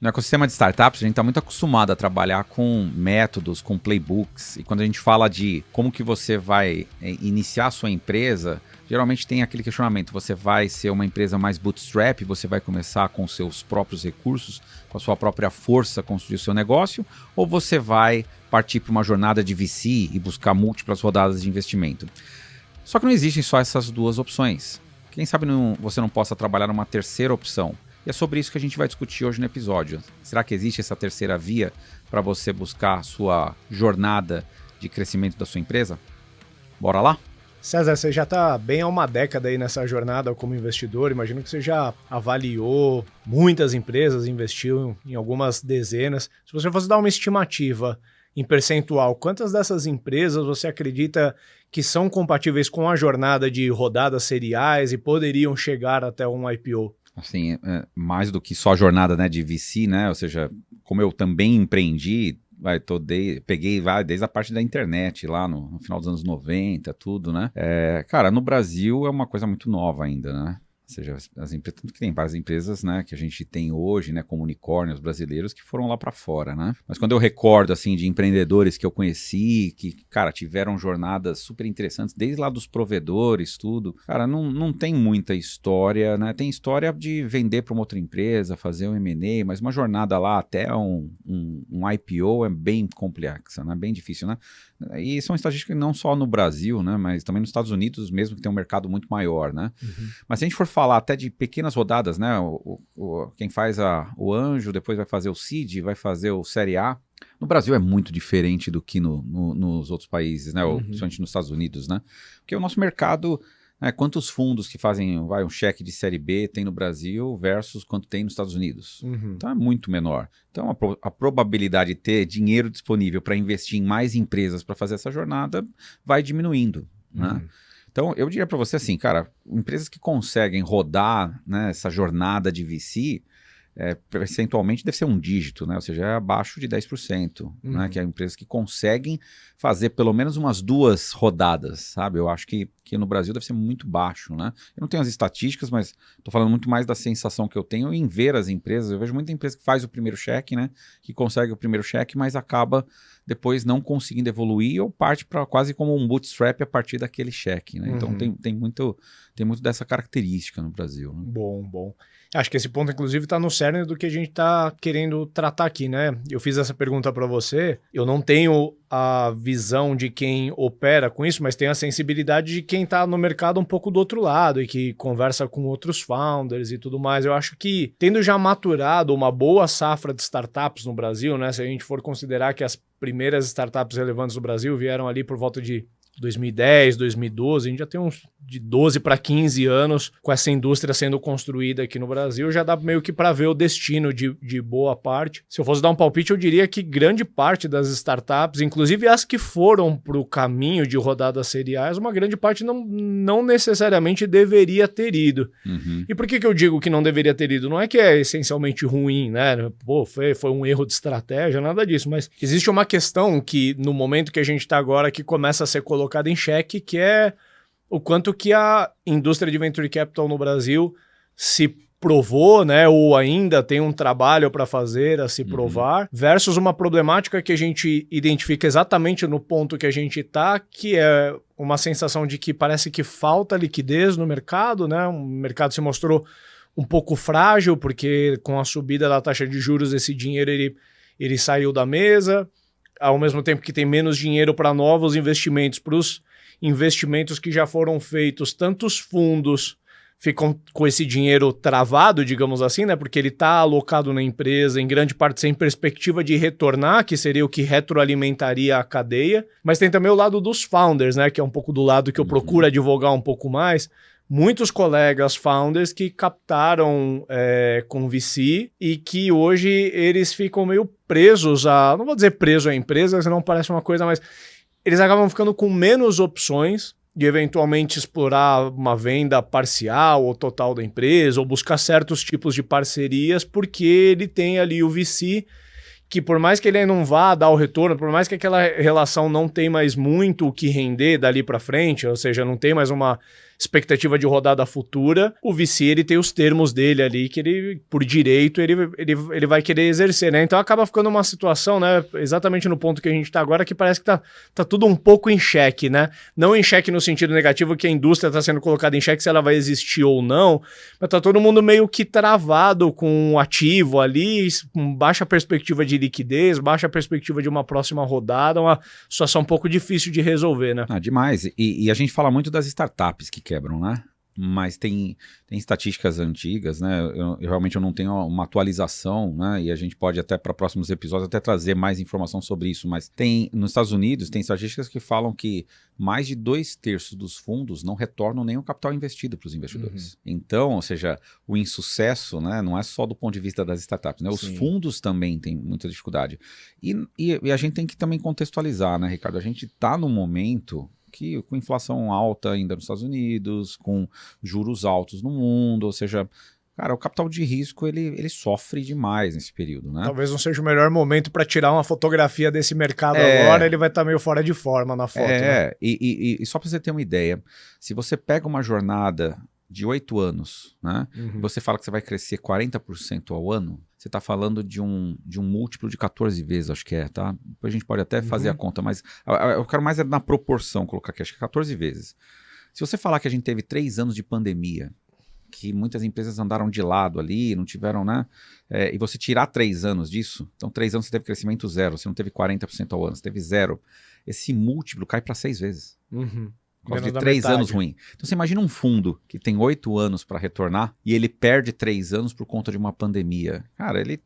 No ecossistema de startups, a gente está muito acostumado a trabalhar com métodos, com playbooks. E quando a gente fala de como que você vai iniciar a sua empresa, geralmente tem aquele questionamento. Você vai ser uma empresa mais bootstrap, você vai começar com seus próprios recursos, com a sua própria força, construir o seu negócio, ou você vai partir para uma jornada de VC e buscar múltiplas rodadas de investimento. Só que não existem só essas duas opções. Quem sabe você não possa trabalhar numa terceira opção. E é sobre isso que a gente vai discutir hoje no episódio. Será que existe essa terceira via para você buscar a sua jornada de crescimento da sua empresa? Bora lá? César, você já está bem há uma década aí nessa jornada como investidor. Imagino que você já avaliou muitas empresas, investiu em algumas dezenas. Se você fosse dar uma estimativa em percentual, quantas dessas empresas você acredita que são compatíveis com a jornada de rodadas seriais e poderiam chegar até um IPO? Assim, mais do que só a jornada, né, de VC, né? Ou seja, como eu também empreendi, peguei desde a parte da internet lá no final dos anos 90, tudo, né? Cara, no Brasil é uma coisa muito nova ainda, né? Ou seja, as empresas, tanto que tem várias empresas, né, que a gente tem hoje, né, como unicórnios brasileiros que foram lá para fora, né? Mas quando eu recordo, assim, de empreendedores que eu conheci, que, cara, tiveram jornadas super interessantes, desde lá dos provedores, tudo, cara, não tem muita história, né? Tem história de vender para uma outra empresa, fazer um M&A, mas uma jornada lá até um IPO é bem complexa, né? Bem difícil, né? E são estatísticas não só no Brasil, né, mas também nos Estados Unidos mesmo, que tem um mercado muito maior, né? Uhum. Mas se a gente for falar até de pequenas rodadas, né, quem faz o anjo, depois vai fazer o seed, vai fazer o série A, no Brasil é muito diferente do que nos outros países, né, ou principalmente nos Estados Unidos, né? Porque o nosso mercado, quantos fundos que fazem um cheque de série B tem no Brasil versus quanto tem nos Estados Unidos? Uhum. Então é muito menor. Então a probabilidade de ter dinheiro disponível para investir em mais empresas para fazer essa jornada vai diminuindo, né? Então eu diria para você assim, cara, empresas que conseguem rodar, né, essa jornada de VC, percentualmente deve ser um dígito, né? Ou seja, é abaixo de 10%, né? Que é empresas que conseguem fazer pelo menos umas 2 rodadas, sabe? Eu acho que no Brasil deve ser muito baixo, né? Eu não tenho as estatísticas, mas estou falando muito mais da sensação que eu tenho em ver as empresas. Eu vejo muita empresa que faz o primeiro cheque, né? Que consegue o primeiro cheque, mas acaba depois não conseguindo evoluir ou parte para quase como um bootstrap a partir daquele cheque, né? Então tem muito dessa característica no Brasil, né? Bom. Acho que esse ponto, inclusive, está no cerne do que a gente está querendo tratar aqui, né? Eu fiz essa pergunta para você, eu não tenho a visão de quem opera com isso, mas tenho a sensibilidade de quem está no mercado um pouco do outro lado e que conversa com outros founders e tudo mais. Eu acho que, tendo já maturado uma boa safra de startups no Brasil, né? Se a gente for considerar que as primeiras startups relevantes do Brasil vieram ali por volta de 2010, 2012, a gente já tem uns de 12 para 15 anos com essa indústria sendo construída aqui no Brasil, já dá meio que para ver o destino de boa parte. Se eu fosse dar um palpite, eu diria que grande parte das startups, inclusive as que foram para o caminho de rodadas seriais, uma grande parte não necessariamente deveria ter ido. E por que eu digo que não deveria ter ido? Não é que é essencialmente ruim, né? Pô, foi um erro de estratégia, nada disso, mas existe uma questão que no momento que a gente está agora que começa a ser colocada em xeque, que é o quanto que a indústria de venture capital no Brasil se provou, né, ou ainda tem um trabalho para fazer a se provar, versus uma problemática que a gente identifica exatamente no ponto que a gente está, que é uma sensação de que parece que falta liquidez no mercado, né? O mercado se mostrou um pouco frágil, porque com a subida da taxa de juros esse dinheiro ele saiu da mesa, ao mesmo tempo que tem menos dinheiro para novos investimentos, para os investimentos que já foram feitos, tantos fundos ficam com esse dinheiro travado, digamos assim, né? Porque ele está alocado na empresa, em grande parte sem perspectiva de retornar, que seria o que retroalimentaria a cadeia. Mas tem também o lado dos founders, né? Que é um pouco do lado que eu procuro advogar um pouco mais. Muitos colegas founders que captaram com VC e que hoje eles ficam meio presos não vou dizer preso à empresa, senão parece uma coisa, mas eles acabam ficando com menos opções de eventualmente explorar uma venda parcial ou total da empresa ou buscar certos tipos de parcerias, porque ele tem ali o VC que por mais que ele não vá dar o retorno, por mais que aquela relação não tenha mais muito o que render dali para frente, ou seja, não tem mais uma expectativa de rodada futura, o VC ele tem os termos dele ali que ele, por direito, ele vai querer exercer, né? Então acaba ficando uma situação, né, exatamente no ponto que a gente está agora, que parece que tá tudo um pouco em xeque, né? Não em xeque no sentido negativo que a indústria está sendo colocada em xeque se ela vai existir ou não, mas tá todo mundo meio que travado com um ativo ali, com baixa perspectiva de liquidez, baixa perspectiva de uma próxima rodada, uma situação um pouco difícil de resolver, né? Demais. E a gente fala muito das startups que quebram, né? Mas tem estatísticas antigas, né? Eu realmente não tenho uma atualização, né? E a gente pode até para próximos episódios até trazer mais informação sobre isso. Mas nos Estados Unidos tem estatísticas que falam que mais de 2/3 dos fundos não retornam nem o capital investido para os investidores. Então, ou seja, o insucesso, né, não é só do ponto de vista das startups, né? Os fundos também têm muita dificuldade. E a gente tem que também contextualizar, né, Ricardo? A gente está num momento que com inflação alta ainda nos Estados Unidos, com juros altos no mundo, ou seja, cara, o capital de risco ele sofre demais nesse período, né? Talvez não seja o melhor momento para tirar uma fotografia desse mercado agora, ele vai estar meio fora de forma na foto. Né? E só para você ter uma ideia, se você pega uma jornada de 8 anos, né? Você fala que você vai crescer 40% ao ano, você está falando de um múltiplo de 14 vezes, acho que tá? Depois a gente pode até fazer a conta, mas eu quero mais na proporção colocar aqui, acho que 14 vezes. Se você falar que a gente teve 3 anos de pandemia, que muitas empresas andaram de lado ali, não tiveram, né? E você tirar 3 anos disso, então 3 anos você teve crescimento zero, você não teve 40% ao ano, você teve zero. Esse múltiplo cai para 6 vezes. Por causa de 3 anos ruim. Então você imagina um fundo que tem 8 anos para retornar e ele perde 3 anos por conta de uma pandemia. Cara, ele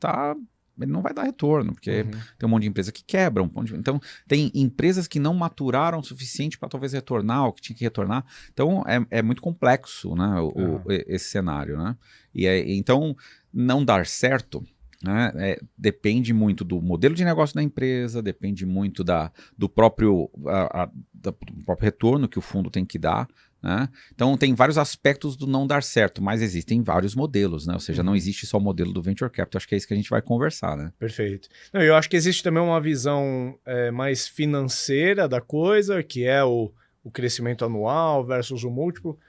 não vai dar retorno, porque tem um monte de empresa que quebra. Então tem empresas que não maturaram o suficiente para talvez retornar o que tinha que retornar. Então é muito complexo, né, esse cenário. Né? Então não dar certo, né, depende muito do modelo de negócio da empresa, depende muito do próprio retorno que o fundo tem que dar. Né? Então tem vários aspectos do não dar certo, mas existem vários modelos, né? Ou seja, não existe só o modelo do Venture Capital, acho que é isso que a gente vai conversar. Né? Perfeito. Eu acho que existe também uma visão mais financeira da coisa, que é o crescimento anual versus o múltiplo.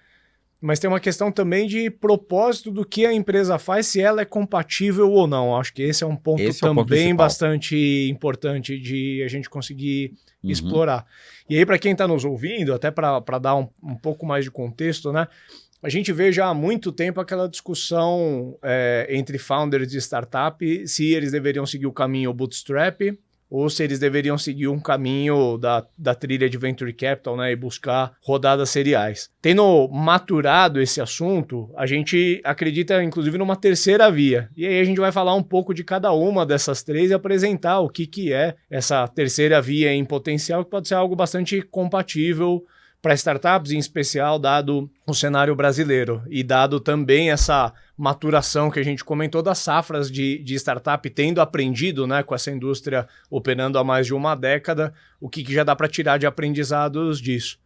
Mas tem uma questão também de propósito do que a empresa faz, se ela é compatível ou não. Acho que esse é um ponto também bastante importante de a gente conseguir explorar. E aí, para quem está nos ouvindo, até para dar um pouco mais de contexto, né? A gente vê já há muito tempo aquela discussão entre founders de startup, se eles deveriam seguir o caminho bootstrap, ou se eles deveriam seguir um caminho da trilha de Venture Capital, né, e buscar rodadas seriais. Tendo maturado esse assunto, a gente acredita, inclusive, numa terceira via. E aí a gente vai falar um pouco de cada uma dessas três e apresentar o que é essa terceira via em potencial, que pode ser algo bastante compatível para startups, em especial, dado o cenário brasileiro e dado também essa maturação que a gente comentou das safras de startup tendo aprendido, né, com essa indústria operando há mais de uma década, o que já dá para tirar de aprendizados disso.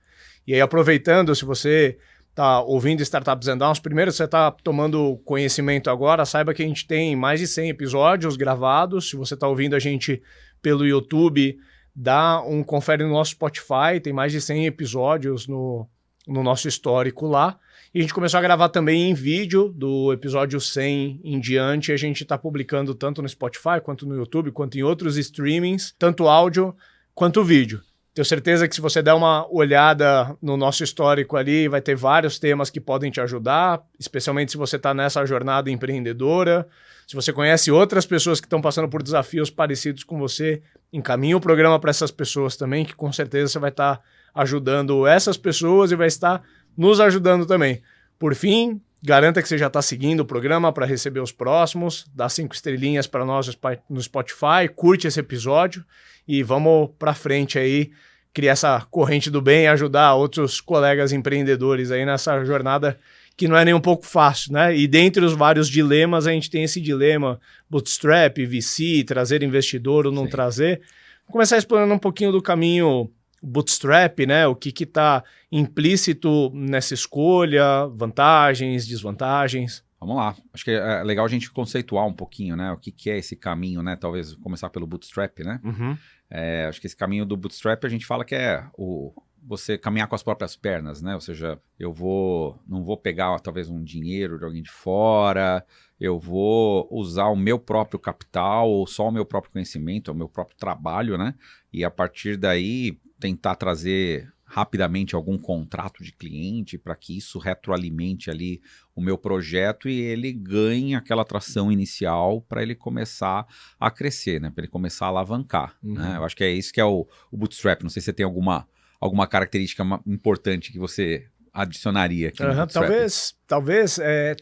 E aí, aproveitando, se você está ouvindo Startups and Downs, primeiro você está tomando conhecimento agora, saiba que a gente tem mais de 100 episódios gravados. Se você está ouvindo a gente pelo YouTube, confere no nosso Spotify, tem mais de 100 episódios no nosso histórico lá. E a gente começou a gravar também em vídeo, do episódio 100 em diante. A gente está publicando tanto no Spotify, quanto no YouTube, quanto em outros streamings, tanto áudio quanto vídeo. Tenho certeza que se você der uma olhada no nosso histórico ali, vai ter vários temas que podem te ajudar, especialmente se você está nessa jornada empreendedora. Se você conhece outras pessoas que estão passando por desafios parecidos com você, encaminhe o programa para essas pessoas também, que com certeza você vai estar ajudando essas pessoas e vai estar nos ajudando também. Por fim, garanta que você já está seguindo o programa para receber os próximos, dá 5 estrelinhas para nós no Spotify, curte esse episódio e vamos para frente aí, criar essa corrente do bem e ajudar outros colegas empreendedores aí nessa jornada que não é nem um pouco fácil, né? E dentre os vários dilemas, a gente tem esse dilema bootstrap, VC, trazer investidor ou não trazer. Vou começar explorando um pouquinho do caminho bootstrap, né? O que está implícito nessa escolha, vantagens, desvantagens. Vamos lá. Acho que é legal a gente conceituar um pouquinho, né? O que é esse caminho, né? Talvez começar pelo bootstrap, né? Acho que esse caminho do bootstrap a gente fala que é você caminhar com as próprias pernas, né? Ou seja, não vou pegar talvez um dinheiro de alguém de fora, eu vou usar o meu próprio capital, ou só o meu próprio conhecimento, o meu próprio trabalho, né? E a partir daí tentar trazer rapidamente algum contrato de cliente para que isso retroalimente ali o meu projeto e ele ganhe aquela tração inicial para ele começar a crescer, né? Para ele começar a alavancar, né? Eu acho que é isso que é o bootstrap. Não sei se você tem alguma característica importante que você adicionaria aqui no bootstrap. Talvez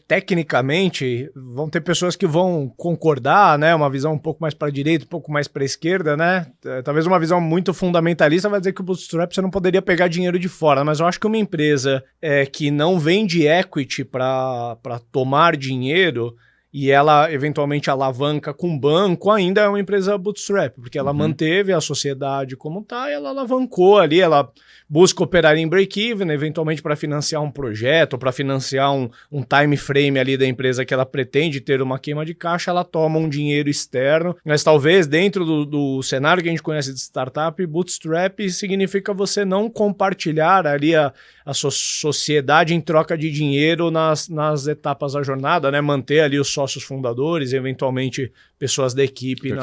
tecnicamente vão ter pessoas que vão concordar, né? Uma visão um pouco mais para a direita, um pouco mais para a esquerda, né? Talvez uma visão muito fundamentalista vai dizer que o bootstrap você não poderia pegar dinheiro de fora, mas eu acho que uma empresa que não vende equity para tomar dinheiro e ela eventualmente alavanca com banco, ainda é uma empresa bootstrap, porque ela manteve a sociedade como está e ela alavancou ali, ela busca operar em break-even, eventualmente para financiar um projeto, para financiar um time frame ali da empresa que ela pretende ter uma queima de caixa, ela toma um dinheiro externo, mas talvez dentro do cenário que a gente conhece de startup, bootstrap significa você não compartilhar ali a sua sociedade em troca de dinheiro nas etapas da jornada, né? Manter ali os sócios fundadores e eventualmente pessoas da equipe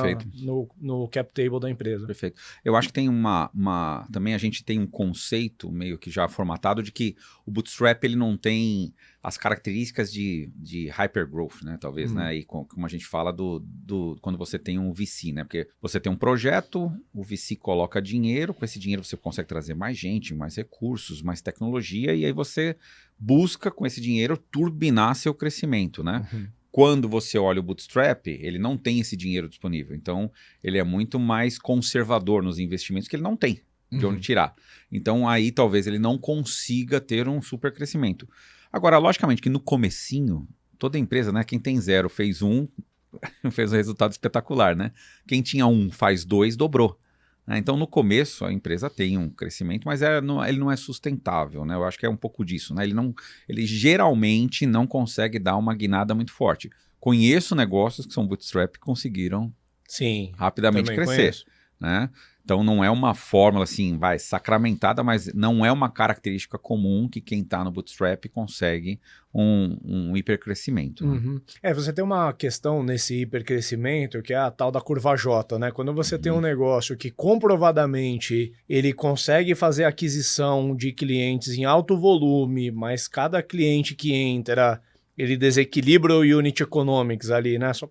no cap table da empresa. Perfeito. Eu acho que tem também a gente tem um conceito meio que já formatado de que o bootstrap ele não tem as características de hypergrowth, né? Talvez, né? E como a gente fala quando você tem um VC, né? Porque você tem um projeto, o VC coloca dinheiro, com esse dinheiro você consegue trazer mais gente, mais recursos, mais tecnologia, e aí você busca com esse dinheiro turbinar seu crescimento, né? Quando você olha o bootstrap, ele não tem esse dinheiro disponível. Então, ele é muito mais conservador nos investimentos, que ele não tem de onde tirar. Então, aí talvez ele não consiga ter um super crescimento. Agora, logicamente que no comecinho, toda empresa, né? Quem tem 0 fez 1, fez um resultado espetacular, né? Quem tinha 1 faz 2, dobrou. Então, no começo, a empresa tem um crescimento, mas ele não é sustentável, né? Eu acho que é um pouco disso, né? Ele geralmente não consegue dar uma guinada muito forte. Conheço negócios que são bootstrap que conseguiram rapidamente crescer, né? Então, não é uma fórmula assim, sacramentada, mas não é uma característica comum que quem está no bootstrap consegue um hipercrescimento. Né? Você tem uma questão nesse hipercrescimento que é a tal da curva J, né? Quando você tem um negócio que comprovadamente ele consegue fazer aquisição de clientes em alto volume, mas cada cliente que entra ele desequilibra o unit economics ali, né? Só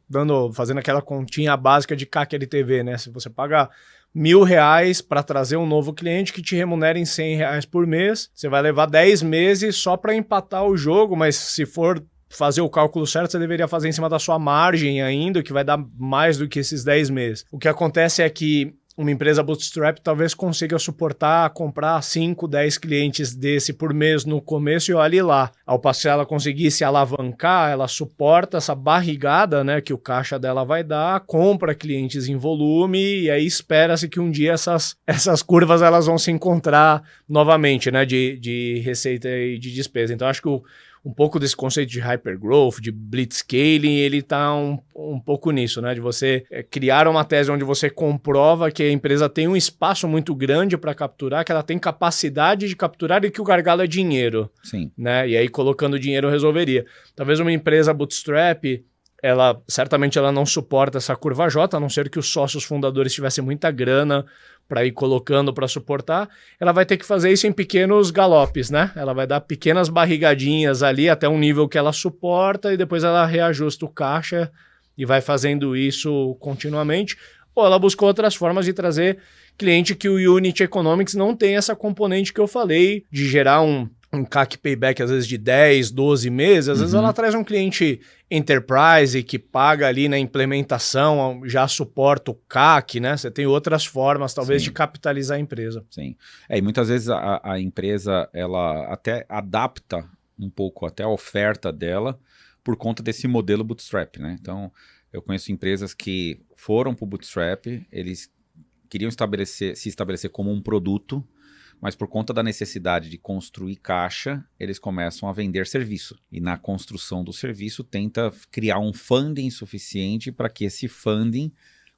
fazendo aquela continha básica de CAC LTV, né? Se você paga R$1.000 para trazer um novo cliente que te remunera em R$100 por mês, você vai levar 10 meses só para empatar o jogo, mas se for fazer o cálculo certo, você deveria fazer em cima da sua margem ainda, que vai dar mais do que esses 10 meses. O que acontece é que uma empresa bootstrap talvez consiga suportar comprar 5, 10 clientes desse por mês no começo e olhe lá. Ao passo que ela conseguir se alavancar, ela suporta essa barrigada, né, que o caixa dela vai dar, compra clientes em volume e aí espera-se que um dia essas curvas elas vão se encontrar novamente, né, de receita e de despesa. Então acho que um pouco desse conceito de hypergrowth, de blitzscaling, ele está um pouco nisso, né? De você criar uma tese onde você comprova que a empresa tem um espaço muito grande para capturar, que ela tem capacidade de capturar e que o gargalo é dinheiro. Sim. Né? E aí colocando dinheiro resolveria. Talvez uma empresa bootstrap, certamente ela não suporta essa curva J, a não ser que os sócios fundadores tivessem muita grana para ir colocando para suportar, ela vai ter que fazer isso em pequenos galopes, né? Ela vai dar pequenas barrigadinhas ali até um nível que ela suporta e depois ela reajusta o caixa e vai fazendo isso continuamente. Ou ela buscou outras formas de trazer cliente que o Unit Economics não tem essa componente que eu falei, de gerar um CAC payback às vezes de 10, 12 meses, às vezes ela traz um cliente enterprise que paga ali na implementação, já suporta o CAC, né? Você tem outras formas talvez de capitalizar a empresa. Sim, e muitas vezes a empresa ela até adapta um pouco até a oferta dela por conta desse modelo bootstrap, né? Então eu conheço empresas que foram para o bootstrap, eles queriam se estabelecer como um produto, mas por conta da necessidade de construir caixa, eles começam a vender serviço. E na construção do serviço tenta criar um funding suficiente para que esse funding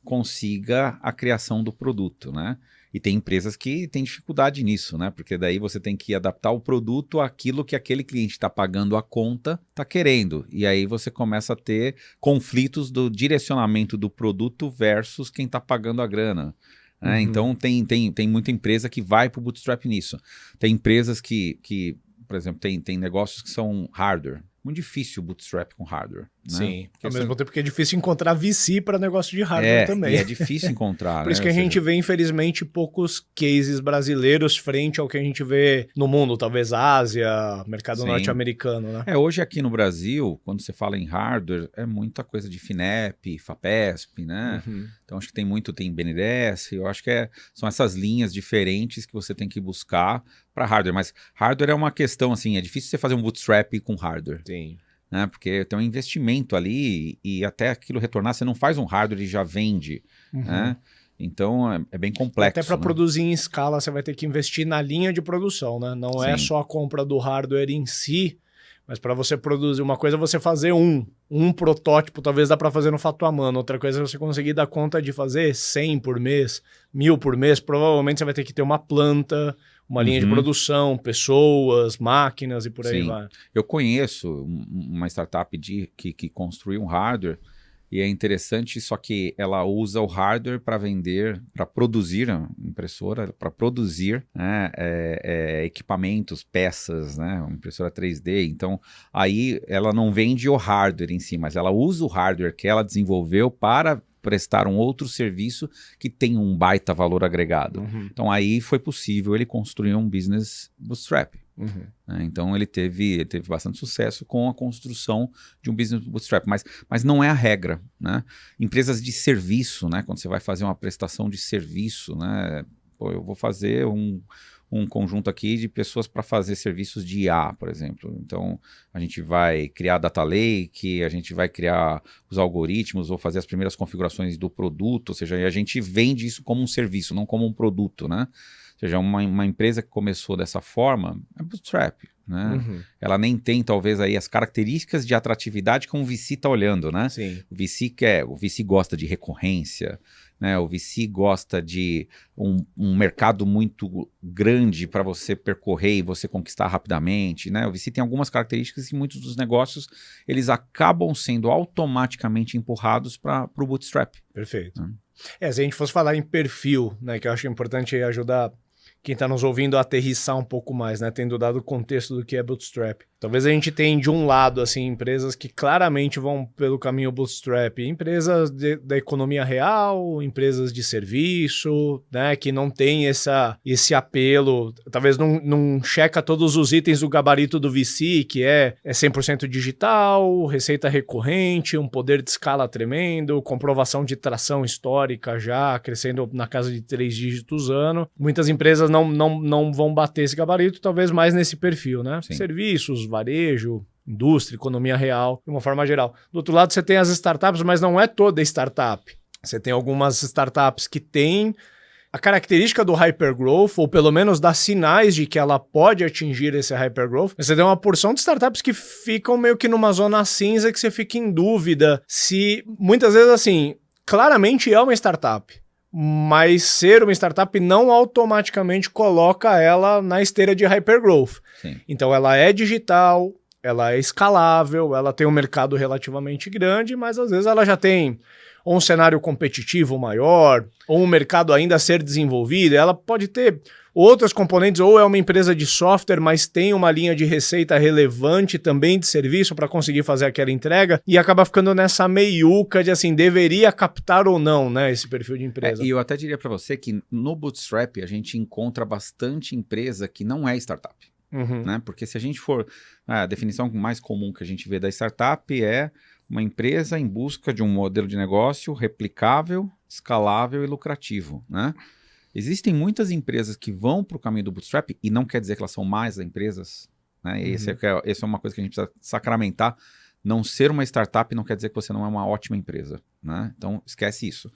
consiga a criação do produto, né? E tem empresas que têm dificuldade nisso, né? Porque daí você tem que adaptar o produto àquilo que aquele cliente está pagando a conta está querendo. E aí você começa a ter conflitos do direcionamento do produto versus quem está pagando a grana. Né? Então tem muita empresa que vai para o bootstrap nisso. Tem empresas que por exemplo, tem negócios que são hardware. Muito difícil o bootstrap com hardware. Né? Sim, ao mesmo tempo que é difícil encontrar VC para negócio de hardware também. E é difícil encontrar. Por isso que a gente vê, infelizmente, poucos cases brasileiros frente ao que a gente vê no mundo, talvez Ásia, mercado norte-americano. Né? Hoje aqui no Brasil, quando você fala em hardware, é muita coisa de FINEP, FAPESP, né? Então acho que tem BNDES, eu acho que são essas linhas diferentes que você tem que buscar para hardware. Mas hardware é uma questão, assim, é difícil você fazer um bootstrap com hardware. Sim. Né? Porque tem um investimento ali e até aquilo retornar, você não faz um hardware e já vende, né? Então é bem complexo. Até para produzir em escala você vai ter que investir na linha de produção, né? Não é só a compra do hardware em si, mas para você produzir uma coisa, você fazer um protótipo, talvez dá para fazer no fato a mano. Outra coisa é você conseguir dar conta de fazer 100 por mês, 1000 por mês. Provavelmente você vai ter que ter uma planta, uma linha de produção, pessoas, máquinas e por aí vai. Eu conheço uma startup que construiu um hardware e é interessante, só que ela usa o hardware para vender, para produzir a impressora, para produzir, né, equipamentos, peças, né, uma impressora 3D. Então, aí ela não vende o hardware em si, mas ela usa o hardware que ela desenvolveu para prestar um outro serviço que tem um baita valor agregado. Então aí foi possível ele construir um business bootstrap. Né? Então ele teve bastante sucesso com a construção de um business bootstrap, mas não é a regra. Né? Empresas de serviço, né? Quando você vai fazer uma prestação de serviço, né? Pô, eu vou fazer um conjunto aqui de pessoas para fazer serviços de IA, por exemplo. Então, a gente vai criar data lake, a gente vai criar os algoritmos ou fazer as primeiras configurações do produto, ou seja, a gente vende isso como um serviço, não como um produto, né? Ou seja, uma empresa que começou dessa forma é bootstrap, né? Ela nem tem, talvez, aí as características de atratividade que um VC está olhando, né? Sim. O VC gosta de recorrência, né? O VC gosta de um mercado muito grande para você percorrer e você conquistar rapidamente, né? O VC tem algumas características e muitos dos negócios eles acabam sendo automaticamente empurrados para o bootstrap. Perfeito. Se a gente fosse falar em perfil, né, que eu acho importante ajudar quem está nos ouvindo a aterrissar um pouco mais, né, tendo dado o contexto do que é bootstrap. Talvez a gente tenha de um lado assim empresas que claramente vão pelo caminho bootstrap, empresas da economia real, empresas de serviço, né, que não tem esse apelo, talvez não checa todos os itens do gabarito do VC, que é 100% digital, receita recorrente, um poder de escala tremendo, comprovação de tração histórica já crescendo na casa de 3 dígitos ano. Muitas empresas não vão bater esse gabarito, talvez mais nesse perfil, né? Sim. Serviços, varejo, indústria, economia real, de uma forma geral. Do outro lado, você tem as startups, mas não é toda startup. Você tem algumas startups que têm a característica do hypergrowth, ou pelo menos dá sinais de que ela pode atingir esse hypergrowth. Você tem uma porção de startups que ficam meio que numa zona cinza, que você fica em dúvida se, muitas vezes assim, claramente é uma startup, mas ser uma startup não automaticamente coloca ela na esteira de hypergrowth. Sim. Então ela é digital, ela é escalável, ela tem um mercado relativamente grande, mas às vezes ela já tem ou um cenário competitivo maior, ou um mercado ainda a ser desenvolvido. Ela pode ter outros componentes, ou é uma empresa de software, mas tem uma linha de receita relevante também de serviço para conseguir fazer aquela entrega, e acaba ficando nessa meiuca de assim, deveria captar ou não, né, esse perfil de empresa. E eu até diria para você que no Bootstrap a gente encontra bastante empresa que não é startup. Né? Porque se a gente for... A definição mais comum que a gente vê da startup é uma empresa em busca de um modelo de negócio replicável, escalável e lucrativo, né? Existem muitas empresas que vão para o caminho do Bootstrap e não quer dizer que elas são más empresas, né? Essa é uma coisa que a gente precisa sacramentar. Não ser uma startup não quer dizer que você não é uma ótima empresa, né? Então, esquece isso.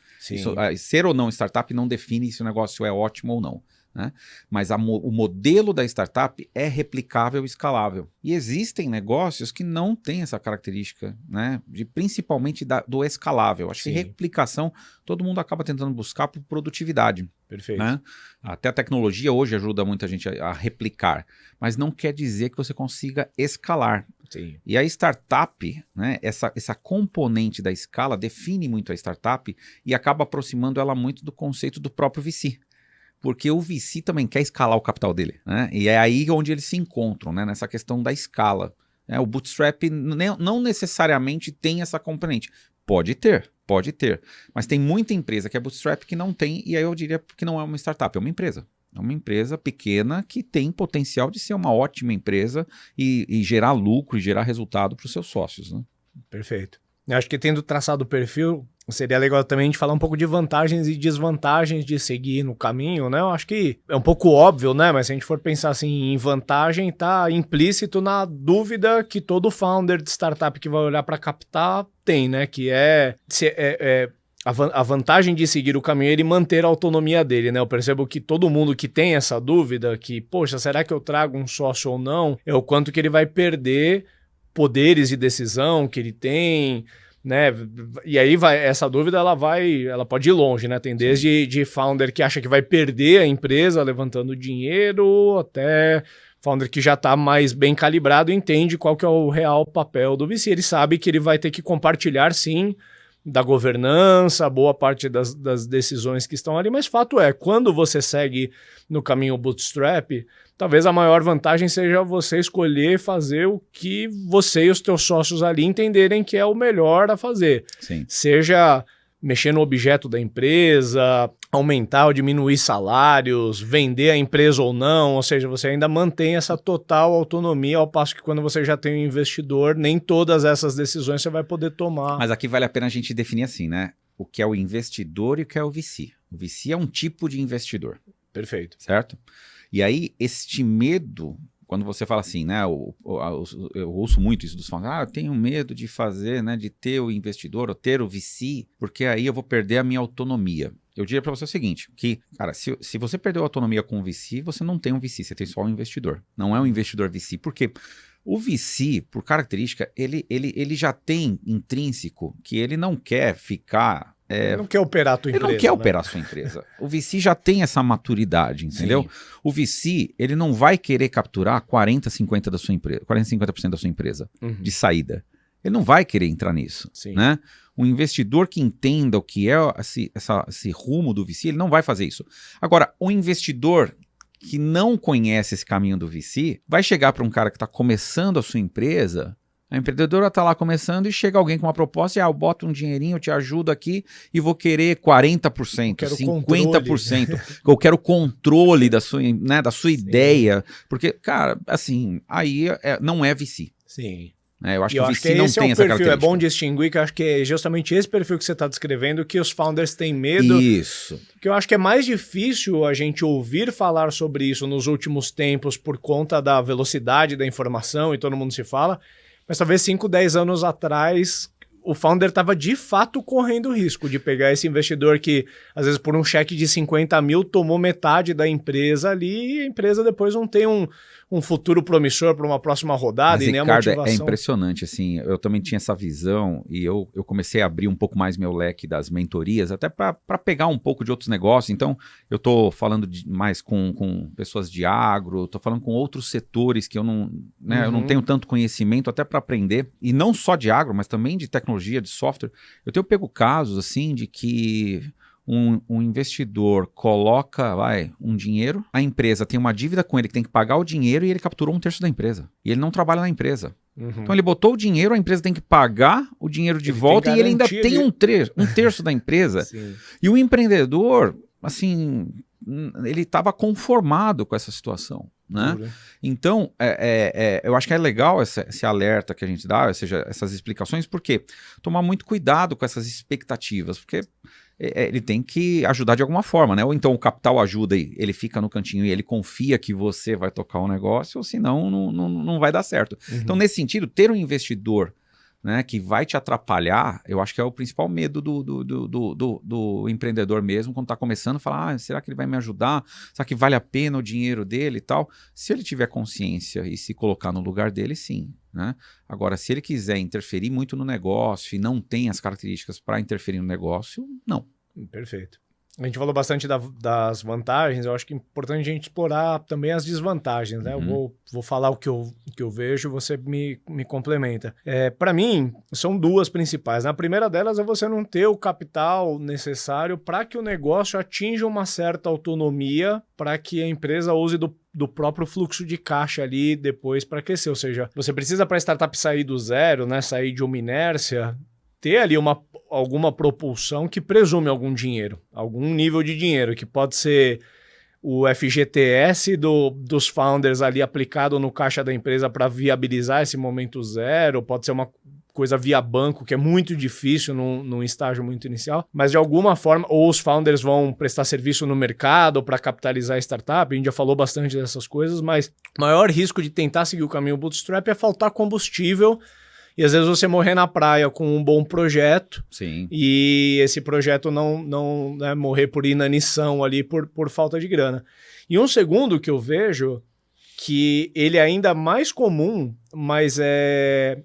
Ser ou não startup não define se o negócio é ótimo ou não. né? Mas o modelo da startup é replicável e escalável. E existem negócios que não têm essa característica, né? Principalmente do escalável. Acho que replicação todo mundo acaba tentando buscar por produtividade. Perfeito. Né? Até a tecnologia hoje ajuda muita gente a replicar, mas não quer dizer que você consiga escalar. Sim. E a startup, né, essa componente da escala define muito a startup e acaba aproximando ela muito do conceito do próprio VC. Porque o VC também quer escalar o capital dele, né? E é aí onde eles se encontram, né? Nessa questão da escala. O bootstrap não necessariamente tem essa componente. Pode ter, mas tem muita empresa que é bootstrap que não tem, e aí eu diria que não é uma startup, é uma empresa. É uma empresa pequena que tem potencial de ser uma ótima empresa e gerar lucro e gerar resultado para os seus sócios, né? Perfeito. Eu acho que tendo traçado o perfil, seria legal também a gente falar um pouco de vantagens e desvantagens de seguir no caminho, né? Eu acho que é um pouco óbvio, né? Mas se a gente for pensar assim em vantagem, tá implícito na dúvida que todo founder de startup que vai olhar para captar tem, né? Que a vantagem de seguir o caminho é ele manter a autonomia dele, né? Eu percebo que todo mundo que tem essa dúvida, que, poxa, será que eu trago um sócio ou não? É o quanto que ele vai perder poderes de decisão que ele tem, né? E aí essa dúvida ela pode ir longe, né? Tem desde de founder que acha que vai perder a empresa levantando dinheiro, até founder que já está mais bem calibrado e entende qual que é o real papel do VC. Ele sabe que ele vai ter que compartilhar, sim, da governança, boa parte das decisões que estão ali, mas fato é, quando você segue no caminho bootstrap, talvez a maior vantagem seja você escolher fazer o que você e os teus sócios ali entenderem que é o melhor a fazer. Sim. Seja mexer no objeto da empresa, aumentar ou diminuir salários, vender a empresa ou não, ou seja, você ainda mantém essa total autonomia, ao passo que quando você já tem um investidor, nem todas essas decisões você vai poder tomar. Mas aqui vale a pena a gente definir assim, né? O que é o investidor e o que é o VC. O VC é um tipo de investidor. Perfeito. Certo? E aí, este medo, quando você fala assim, né? Eu ouço muito isso dos founders. Eu tenho medo de fazer, né? De ter o investidor ou ter o VC, porque aí eu vou perder a minha autonomia. Eu diria para você o seguinte, que, cara, se você perdeu a autonomia com o VC, você não tem um VC, você tem só um investidor. Não é um investidor VC, porque o VC, por característica, ele já tem intrínseco que ele não quer ficar... Ele não quer operar a tua empresa. Ele não quer operar a sua empresa. O VC já tem essa maturidade, entendeu? Sim. O VC, ele não vai querer capturar 40, 50% da sua empresa, 40, 50% da sua empresa de saída. Ele não vai querer entrar nisso, né? Um investidor que entenda o que é esse rumo do VC, ele não vai fazer isso. Agora, um investidor que não conhece esse caminho do VC, vai chegar para um cara que está começando a sua empresa... A empreendedora está lá começando e chega alguém com uma proposta e eu boto um dinheirinho, eu te ajudo aqui e vou querer 40%, 50%. Eu quero controle da sua, né, da sua ideia. Porque, cara, assim, aí não é VC. Sim. Eu acho que o VC não tem essa característica. É bom distinguir que eu acho que é justamente esse perfil que você está descrevendo que os founders têm medo. Isso. Que eu acho que é mais difícil a gente ouvir falar sobre isso nos últimos tempos por conta da velocidade da informação e todo mundo se fala. Mas talvez 5, 10 anos atrás, o founder estava de fato correndo o risco de pegar esse investidor que, às vezes, por um cheque de 50 mil, tomou metade da empresa ali e a empresa depois não tem um futuro promissor para uma próxima rodada. Mas, e nem Ricardo, a motivação. É impressionante, assim, eu também tinha essa visão e eu comecei a abrir um pouco mais meu leque das mentorias, até para pegar um pouco de outros negócios. Então, eu estou falando mais com pessoas de agro, estou falando com outros setores que eu não, né, eu não tenho tanto conhecimento até para aprender, e não só de agro, mas também de tecnologia, de software. Eu tenho pego casos, assim, de que... Um investidor coloca um dinheiro, a empresa tem uma dívida com ele que tem que pagar o dinheiro e ele capturou 1/3 da empresa. E ele não trabalha na empresa. Então ele botou o dinheiro, a empresa tem que pagar o dinheiro de volta e ele ainda tem um terço da empresa. Sim. E o empreendedor, assim, ele estava conformado com essa situação. Né? Então, eu acho que é legal esse alerta que a gente dá, ou seja, essas explicações, porque tomar muito cuidado com essas expectativas, porque ele tem que ajudar de alguma forma, né? Ou então o capital ajuda e ele fica no cantinho e ele confia que você vai tocar o negócio, ou senão não vai dar certo. Então, nesse sentido, ter um investidor né, que vai te atrapalhar, eu acho que é o principal medo do empreendedor mesmo, quando está começando, falar, será que ele vai me ajudar? Será que vale a pena o dinheiro dele e tal? Se ele tiver consciência e se colocar no lugar dele, sim. Né? Agora, se ele quiser interferir muito no negócio e não tem as características para interferir no negócio, não. Perfeito. A gente falou bastante das vantagens, eu acho que é importante a gente explorar também as desvantagens, né? Eu vou falar o que eu vejo, você me complementa. Para mim, são duas principais. A primeira delas é você não ter o capital necessário para que o negócio atinja uma certa autonomia, para que a empresa use do próprio fluxo de caixa ali depois para crescer. Ou seja, você precisa para a startup sair do zero, né? Sair de uma inércia, ter ali alguma propulsão que presume algum dinheiro, algum nível de dinheiro, que pode ser o FGTS dos founders ali aplicado no caixa da empresa para viabilizar esse momento zero, pode ser uma coisa via banco, que é muito difícil num estágio muito inicial, mas de alguma forma, ou os founders vão prestar serviço no mercado para capitalizar a startup, a gente já falou bastante dessas coisas, mas o maior risco de tentar seguir o caminho bootstrap é faltar combustível. E às vezes você morrer na praia com um bom projeto. Sim. E esse projeto não né, morrer por inanição ali por falta de grana. E um segundo que eu vejo, que ele é ainda mais comum, mas é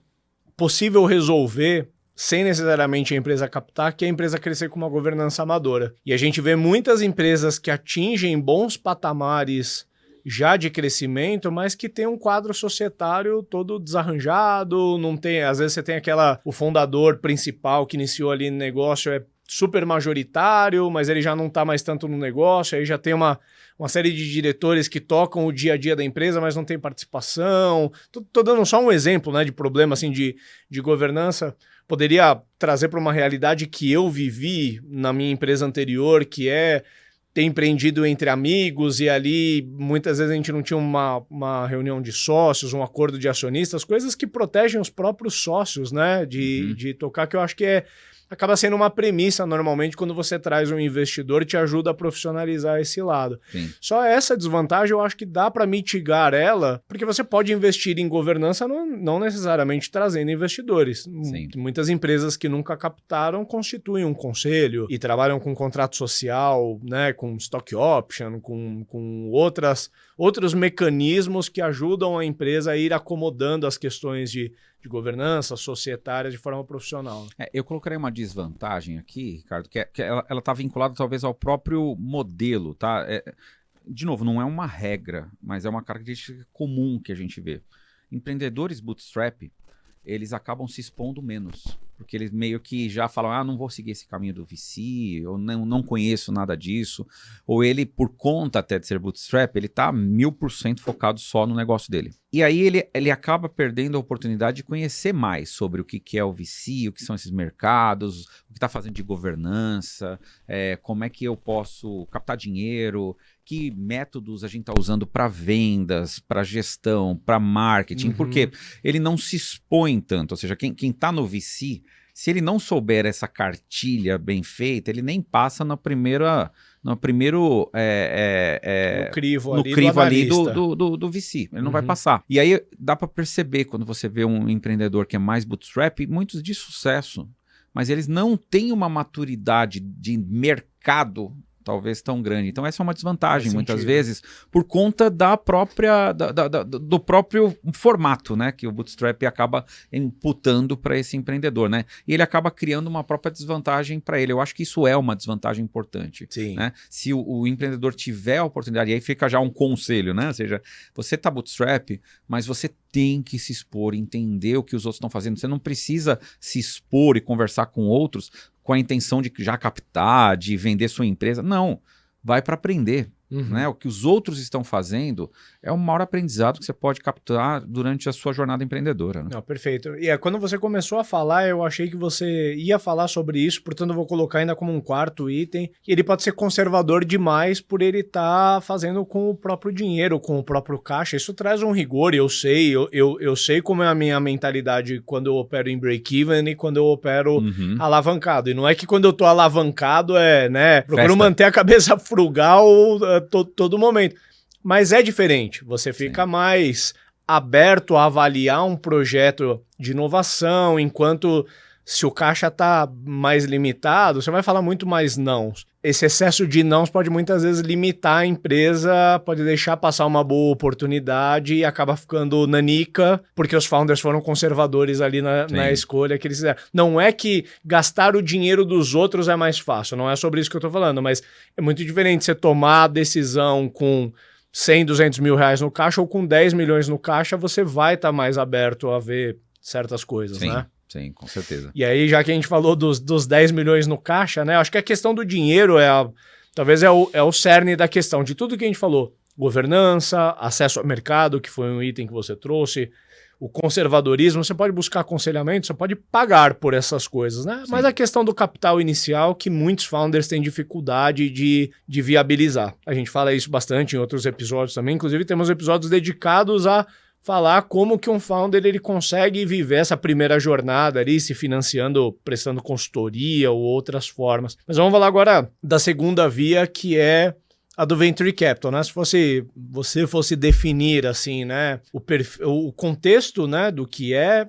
possível resolver sem necessariamente a empresa captar, que é a empresa crescer com uma governança amadora. E a gente vê muitas empresas que atingem bons patamares já de crescimento, mas que tem um quadro societário todo desarranjado, não tem, às vezes você tem o fundador principal que iniciou ali no negócio é super majoritário, mas ele já não está mais tanto no negócio, aí já tem uma série de diretores que tocam o dia a dia da empresa, mas não tem participação. Tô dando só um exemplo, né, de problema assim, de governança. Poderia trazer para uma realidade que eu vivi na minha empresa anterior, que é ter empreendido entre amigos e ali muitas vezes a gente não tinha uma reunião de sócios, um acordo de acionistas, coisas que protegem os próprios sócios, né, de tocar, que eu acho que acaba sendo uma premissa normalmente quando você traz um investidor e te ajuda a profissionalizar esse lado. Sim. Só essa desvantagem eu acho que dá para mitigar ela, porque você pode investir em governança não necessariamente trazendo investidores. Sim. Muitas empresas que nunca captaram constituem um conselho e trabalham com contrato social, né, com stock option, com outros mecanismos que ajudam a empresa a ir acomodando as questões de governança societária de forma profissional. Eu colocarei uma desvantagem aqui, Ricardo, que ela está vinculada talvez ao próprio modelo, tá? De novo, não é uma regra, mas é uma característica comum que a gente vê. Empreendedores bootstrap, eles acabam se expondo menos, porque eles meio que já falam, não vou seguir esse caminho do VC, ou não conheço nada disso, ou ele, por conta até de ser bootstrap, ele está 1000% focado só no negócio dele. E aí ele acaba perdendo a oportunidade de conhecer mais sobre o que é o VC, o que são esses mercados, o que está fazendo de governança, como é que eu posso captar dinheiro, que métodos a gente está usando para vendas, para gestão, para marketing, porque ele não se expõe tanto. Ou seja, quem está no VC, se ele não souber essa cartilha bem feita, ele nem passa no primeiro crivo ali do VC. Ele não vai passar. E aí dá para perceber, quando você vê um empreendedor que é mais bootstrap, muitos de sucesso, mas eles não têm uma maturidade de mercado talvez tão grande. Então essa é uma desvantagem muitas vezes por conta do próprio formato, né, que o bootstrap acaba imputando para esse empreendedor, né? E ele acaba criando uma própria desvantagem para ele. Eu acho que isso é uma desvantagem importante. Sim. Né? Se o empreendedor tiver a oportunidade, e aí fica já um conselho, né? Ou seja, você tá bootstrap, mas você tem que se expor, entender o que os outros estão fazendo. Você não precisa se expor e conversar com outros com a intenção de já captar, de vender sua empresa. Não, vai para aprender. Né? O que os outros estão fazendo é o maior aprendizado que você pode captar durante a sua jornada empreendedora. Né? Não, perfeito. E quando você começou a falar, eu achei que você ia falar sobre isso, portanto eu vou colocar ainda como um quarto item. E ele pode ser conservador demais por ele estar fazendo com o próprio dinheiro, com o próprio caixa. Isso traz um rigor, eu sei como é a minha mentalidade quando eu opero em break-even e quando eu opero alavancado. E não é que quando eu tô alavancado né, procuro manter a cabeça frugal todo momento. Mas é diferente, você fica mais aberto a avaliar um projeto de inovação, enquanto se o caixa está mais limitado, você vai falar muito mais nãos. Esse excesso de nãos pode muitas vezes limitar a empresa, pode deixar passar uma boa oportunidade e acaba ficando nanica, porque os founders foram conservadores ali na escolha que eles fizeram. Não é que gastar o dinheiro dos outros é mais fácil, não é sobre isso que eu estou falando, mas é muito diferente você tomar a decisão com 100, 200 mil reais no caixa ou com 10 milhões no caixa, você vai estar mais aberto a ver certas coisas, né? Sim, com certeza. E aí, já que a gente falou dos 10 milhões no caixa, né? Acho que a questão do dinheiro talvez é o cerne da questão. De tudo que a gente falou, governança, acesso ao mercado, que foi um item que você trouxe, o conservadorismo, você pode buscar aconselhamento, você pode pagar por essas coisas, né? Sim. Mas a questão do capital inicial, que muitos founders têm dificuldade de viabilizar. A gente fala isso bastante em outros episódios também, inclusive temos episódios dedicados a falar como que um founder ele consegue viver essa primeira jornada ali, se financiando, prestando consultoria ou outras formas. Mas vamos falar agora da segunda via, que é a do Venture Capital, né? Se você fosse definir assim, né, o contexto, né, do que é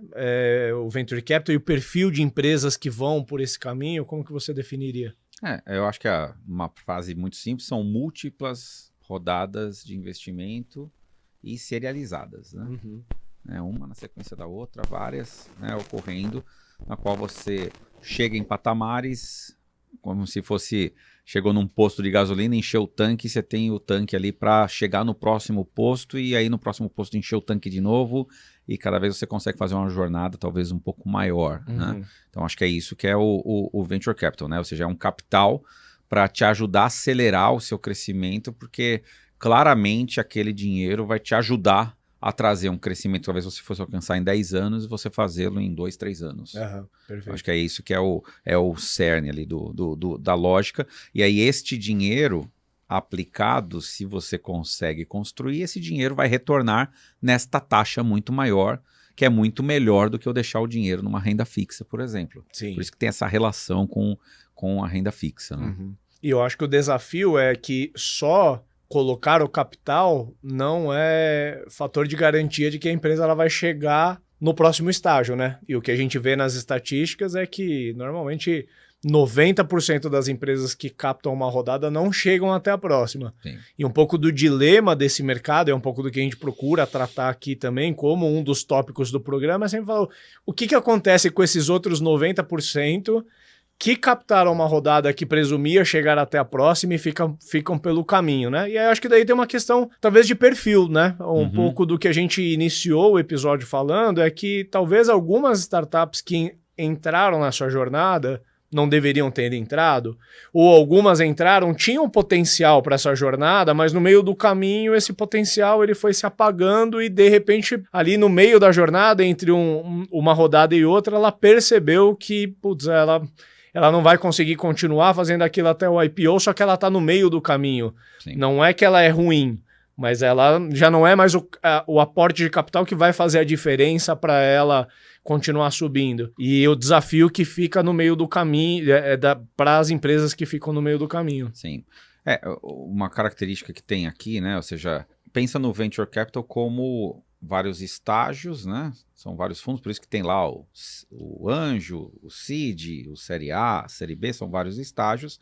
o Venture Capital e o perfil de empresas que vão por esse caminho, como que você definiria? Eu acho que uma frase muito simples, são múltiplas rodadas de investimento e serializadas, né? Uhum. Uma na sequência da outra, várias, né, ocorrendo, na qual você chega em patamares como se chegou num posto de gasolina, encheu o tanque, você tem o tanque ali para chegar no próximo posto e aí no próximo posto encher o tanque de novo e cada vez você consegue fazer uma jornada talvez um pouco maior, né? Então acho que é isso que é o Venture Capital, né? Ou seja, é um capital para te ajudar a acelerar o seu crescimento, porque claramente aquele dinheiro vai te ajudar a trazer um crescimento, talvez você fosse alcançar em 10 anos e você fazê-lo em 2, 3 anos. Perfeito. Acho que é isso que é o cerne ali da lógica. E aí este dinheiro aplicado, se você consegue construir, esse dinheiro vai retornar nesta taxa muito maior, que é muito melhor do que eu deixar o dinheiro numa renda fixa, por exemplo. Sim. Por isso que tem essa relação com a renda fixa, né? E eu acho que o desafio é que só colocar o capital não é fator de garantia de que a empresa ela vai chegar no próximo estágio, né? E o que a gente vê nas estatísticas é que normalmente 90% das empresas que captam uma rodada não chegam até a próxima. Sim. E um pouco do dilema desse mercado, é um pouco do que a gente procura tratar aqui também, como um dos tópicos do programa, sempre falou, o que acontece com esses outros 90% que captaram uma rodada que presumia chegar até a próxima e ficam pelo caminho, né? E aí acho que daí tem uma questão, talvez, de perfil, né? Um pouco do que a gente iniciou o episódio falando é que talvez algumas startups que entraram na sua jornada não deveriam ter entrado, ou algumas entraram, tinham potencial para essa jornada, mas no meio do caminho esse potencial ele foi se apagando e de repente ali no meio da jornada, entre uma rodada e outra, ela percebeu que, putz, ela não vai conseguir continuar fazendo aquilo até o IPO, só que ela está no meio do caminho. Sim. Não é que ela é ruim, mas ela já não é mais o aporte de capital que vai fazer a diferença para ela continuar subindo. E o desafio que fica no meio do caminho, para as empresas que ficam no meio do caminho. Sim. Uma característica que tem aqui, né? Ou seja, pensa no Venture Capital como vários estágios, né? São vários fundos, por isso que tem lá o Anjo, o Seed, o Série A, a Série B, são vários estágios.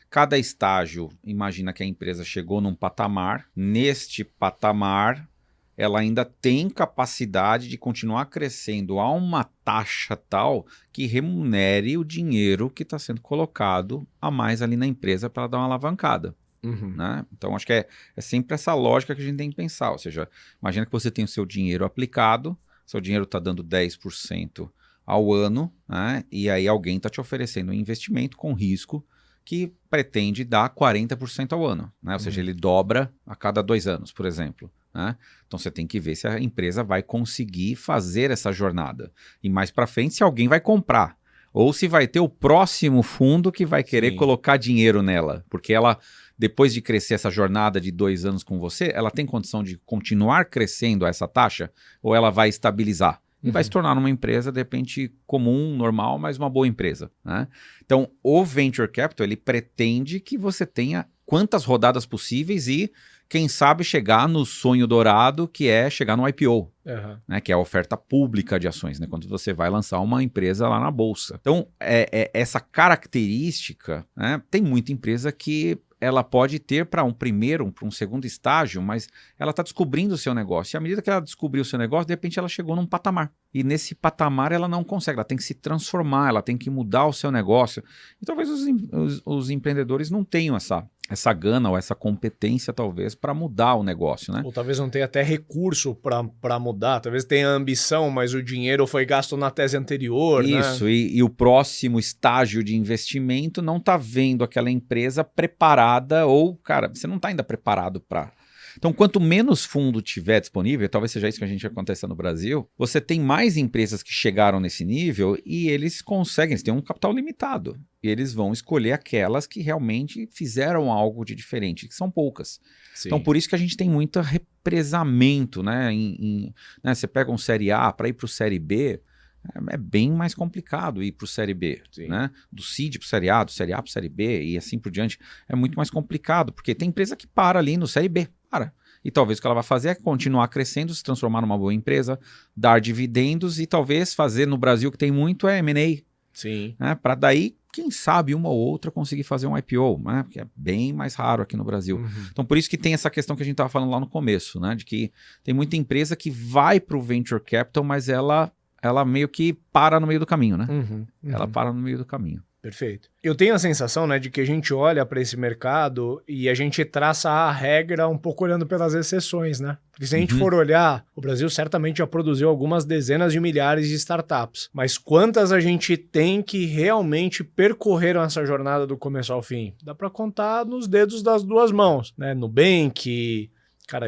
Cada estágio, imagina que a empresa chegou num patamar. Neste patamar, ela ainda tem capacidade de continuar crescendo a uma taxa tal que remunere o dinheiro que está sendo colocado a mais ali na empresa para ela dar uma alavancada. Né? Então, acho que é sempre essa lógica que a gente tem que pensar. Ou seja, imagina que você tem o seu dinheiro aplicado, seu dinheiro está dando 10% ao ano, né? E aí alguém está te oferecendo um investimento com risco que pretende dar 40% ao ano. Né? Ou seja, ele dobra a cada 2 anos, por exemplo. Né? Então, você tem que ver se a empresa vai conseguir fazer essa jornada. E mais para frente, se alguém vai comprar. Ou se vai ter o próximo fundo que vai querer colocar dinheiro nela. Porque ela, depois de crescer essa jornada de 2 anos com você, ela tem condição de continuar crescendo a essa taxa? Ou ela vai estabilizar? E vai se tornar uma empresa, de repente, comum, normal, mas uma boa empresa. Né? Então, o Venture Capital, ele pretende que você tenha quantas rodadas possíveis e quem sabe chegar no sonho dourado, que é chegar no IPO. Uhum. Né, que é a oferta pública de ações, né, quando você vai lançar uma empresa lá na bolsa. Então, essa característica, né, tem muita empresa que ela pode ter para um primeiro, para um segundo estágio, mas ela está descobrindo o seu negócio. E à medida que ela descobriu o seu negócio, de repente ela chegou num patamar. E nesse patamar ela não consegue, ela tem que se transformar, ela tem que mudar o seu negócio. E talvez os empreendedores não tenham essa gana ou essa competência, talvez, para mudar o negócio, né? Ou talvez não tenha até recurso para mudar, talvez tenha ambição, mas o dinheiro foi gasto na tese anterior, Isso, né? E o próximo estágio de investimento não está vendo aquela empresa preparada ou, cara, você não está ainda preparado para... Então, quanto menos fundo tiver disponível, talvez seja isso que a gente aconteça no Brasil, você tem mais empresas que chegaram nesse nível e eles conseguem, eles têm um capital limitado. E eles vão escolher aquelas que realmente fizeram algo de diferente, que são poucas. Sim. Então, por isso que a gente tem muito represamento, né? Né? Você pega um Série A para ir para o Série B, é bem mais complicado ir para o Série B, né? Do Seed para o Série A, do Série A para o Série B e assim por diante, é muito mais complicado, porque tem empresa que para ali no Série B, para. E talvez o que ela vai fazer é continuar crescendo, se transformar numa boa empresa, dar dividendos e talvez fazer no Brasil, que tem muito, é M&A. Sim. Né? Para daí, quem sabe, uma ou outra conseguir fazer um IPO, né? Porque é bem mais raro aqui no Brasil. Uhum. Então, por isso que tem essa questão que a gente estava falando lá no começo, né? De que tem muita empresa que vai para o Venture Capital, mas ela meio que para no meio do caminho, né? Uhum. Ela para no meio do caminho. Perfeito. Eu tenho a sensação, né, de que a gente olha para esse mercado e a gente traça a regra um pouco olhando pelas exceções, né? Porque se a gente for olhar, o Brasil certamente já produziu algumas dezenas de milhares de startups, mas quantas a gente tem que realmente percorreram essa jornada do começo ao fim? Dá para contar nos dedos das duas mãos, né? Nubank,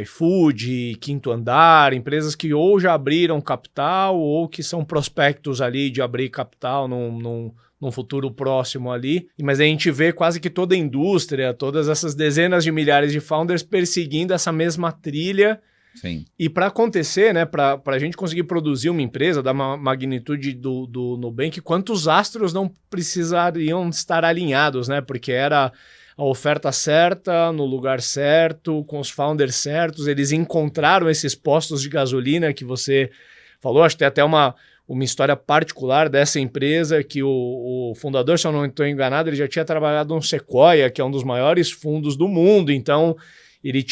iFood, Quinto Andar, empresas que ou já abriram capital ou que são prospectos ali de abrir capital num futuro próximo ali, mas a gente vê quase que toda a indústria, todas essas dezenas de milhares de founders perseguindo essa mesma trilha. Sim. E para acontecer, né, para a gente conseguir produzir uma empresa da magnitude do Nubank, quantos astros não precisariam estar alinhados, né? Porque era a oferta certa, no lugar certo, com os founders certos, eles encontraram esses postos de gasolina que você falou, acho que tem até uma história particular dessa empresa que o fundador, se eu não estou enganado, ele já tinha trabalhado no Sequoia, que é um dos maiores fundos do mundo, então ele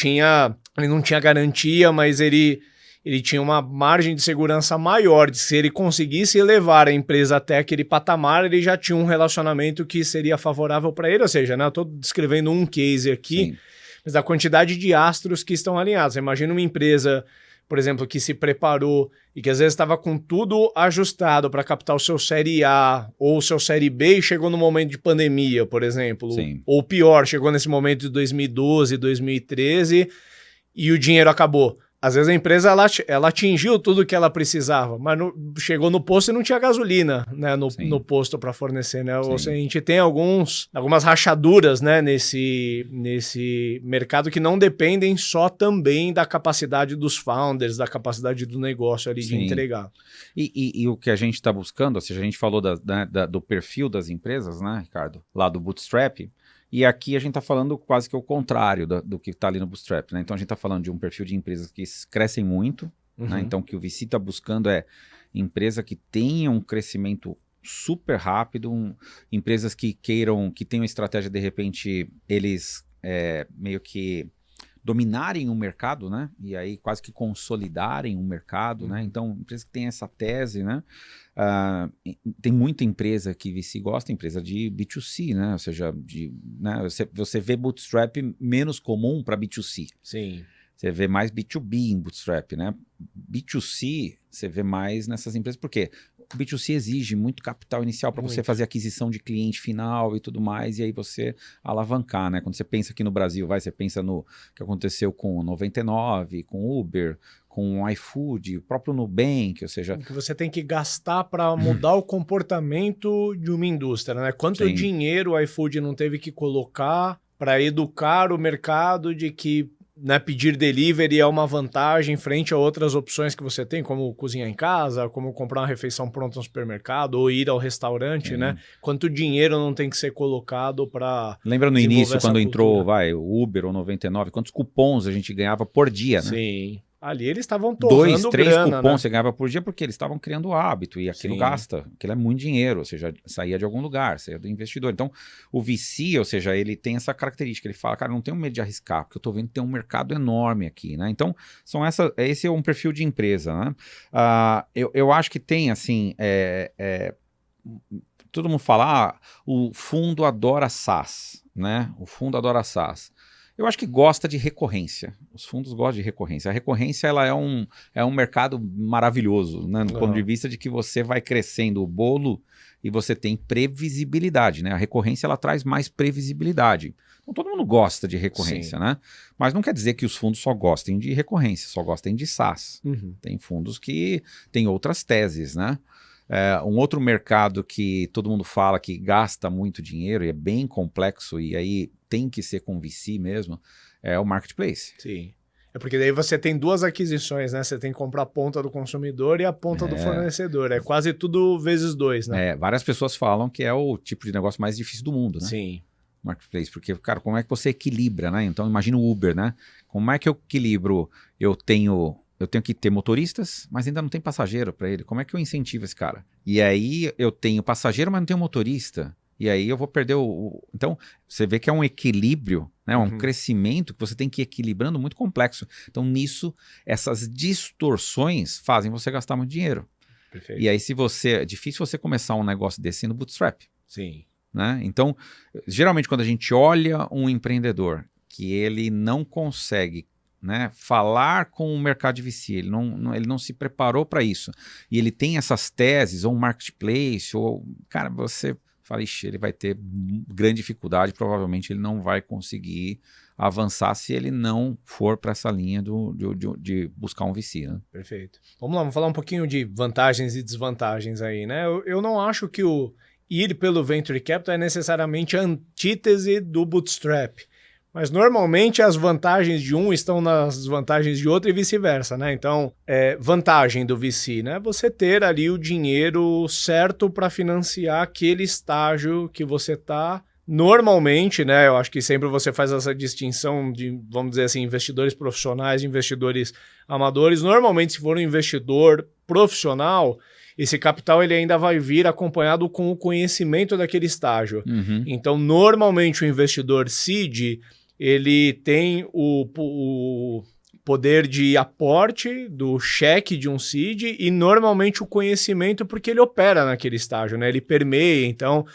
não tinha garantia, mas ele tinha uma margem de segurança maior, de se ele conseguisse levar a empresa até aquele patamar, ele já tinha um relacionamento que seria favorável para ele, ou seja, né, eu estou descrevendo um case aqui, sim, mas a quantidade de astros que estão alinhados. Você imagina uma empresa, por exemplo, que se preparou e que às vezes estava com tudo ajustado para captar o seu Série A ou o seu Série B e chegou no momento de pandemia, por exemplo. Sim. Ou pior, chegou nesse momento de 2012, 2013 e o dinheiro acabou. Às vezes a empresa ela atingiu tudo que ela precisava, mas chegou no posto e não tinha gasolina, né, no posto para fornecer, né? Ou seja, a gente tem algumas rachaduras, né, nesse mercado que não dependem só também da capacidade dos founders, da capacidade do negócio ali de entregar. E o que a gente está buscando, ou seja, a gente falou do perfil das empresas, né, Ricardo, lá do Bootstrap. E aqui a gente está falando quase que o contrário do que está ali no Bootstrap, né? Então a gente está falando de um perfil de empresas que crescem muito, né? Então o que o VC está buscando é empresa que tenha um crescimento super rápido, empresas que tenham uma estratégia, de repente, eles meio que dominarem o mercado, né? E aí quase que consolidarem o mercado, né? Então, empresas que têm essa tese, né? Tem muita empresa que VC gosta, empresa de B2C, né? Ou seja, né? Você vê Bootstrap menos comum para B2C. Sim. Você vê mais B2B em Bootstrap, né? B2C, você vê mais nessas empresas. Por quê? O B2C exige muito capital inicial para você fazer aquisição de cliente final e tudo mais, e aí você alavancar, né? Quando você pensa aqui no Brasil, você pensa no que aconteceu com o 99, com o Uber, com o iFood, o próprio Nubank, ou seja... Que você tem que gastar para mudar o comportamento de uma indústria, né? Quanto dinheiro o iFood não teve que colocar para educar o mercado de que né, pedir delivery é uma vantagem frente a outras opções que você tem, como cozinhar em casa, como comprar uma refeição pronta no supermercado ou ir ao restaurante, né? Quanto dinheiro não tem que ser colocado para Lembra no início, quando entrou o Uber ou 99, quantos cupons a gente ganhava por dia, né? Sim. Ali eles estavam torrando 2, 3 grana, cupons né? você ganhava por dia porque eles estavam criando o hábito e aquilo gasta, aquilo é muito dinheiro, ou seja, saía de algum lugar, saía do investidor. Então, o VC, ou seja, ele tem essa característica, ele fala, cara, não tenho medo de arriscar, porque eu estou vendo que tem um mercado enorme aqui, né? Então, esse é um perfil de empresa, né? Eu acho que tem, assim, todo mundo fala, o fundo adora SaaS, né? O fundo adora SaaS. Eu acho que gosta de recorrência. Os fundos gostam de recorrência. A recorrência ela é um mercado maravilhoso, né? Do ponto de vista de que você vai crescendo o bolo e você tem previsibilidade, né? A recorrência ela traz mais previsibilidade. Então todo mundo gosta de recorrência, né? Mas não quer dizer que os fundos só gostem de recorrência, só gostem de SaaS. Tem fundos que têm outras teses, né? Um outro mercado que todo mundo fala que gasta muito dinheiro e é bem complexo e aí tem que ser com VC mesmo, é o marketplace. Sim. É porque daí você tem duas aquisições, né? Você tem que comprar a ponta do consumidor e a ponta do fornecedor. É quase tudo vezes 2, né? Várias pessoas falam que é o tipo de negócio mais difícil do mundo, né? Sim. Marketplace, porque, cara, como é que você equilibra, né? Então, imagina o Uber, né? Como é que eu equilibro? Eu tenho que ter motoristas, mas ainda não tem passageiro para ele. Como é que eu incentivo esse cara? E aí eu tenho passageiro, mas não tenho motorista. E aí eu vou perder Então, você vê que é um equilíbrio, né? Um crescimento que você tem que ir equilibrando muito complexo. Então, nisso, essas distorções fazem você gastar muito dinheiro. Perfeito. E aí, é difícil você começar um negócio desse no bootstrap. Sim. Né? Então, geralmente, quando a gente olha um empreendedor que ele não consegue, né, falar com o mercado de VC, ele não se preparou para isso, e ele tem essas teses, ou um marketplace, ou, cara, você fala, ixi, ele vai ter grande dificuldade, provavelmente ele não vai conseguir avançar se ele não for para essa linha de buscar um VC, né? Perfeito. Vamos lá, vamos falar um pouquinho de vantagens e desvantagens aí, né? Eu não acho que o ir pelo Venture Capital é necessariamente a antítese do Bootstrap. Mas normalmente as vantagens de um estão nas desvantagens de outro e vice-versa, né? Então, vantagem do VC, né? Você ter ali o dinheiro certo para financiar aquele estágio que você está. Normalmente, né? Eu acho que sempre você faz essa distinção de, vamos dizer assim, investidores profissionais e investidores amadores. Normalmente, se for um investidor profissional, esse capital ele ainda vai vir acompanhado com o conhecimento daquele estágio. Então, normalmente, o investidor seed ele tem o poder de aporte do cheque de um seed e normalmente o conhecimento porque ele opera naquele estágio, né? Ele permeia, então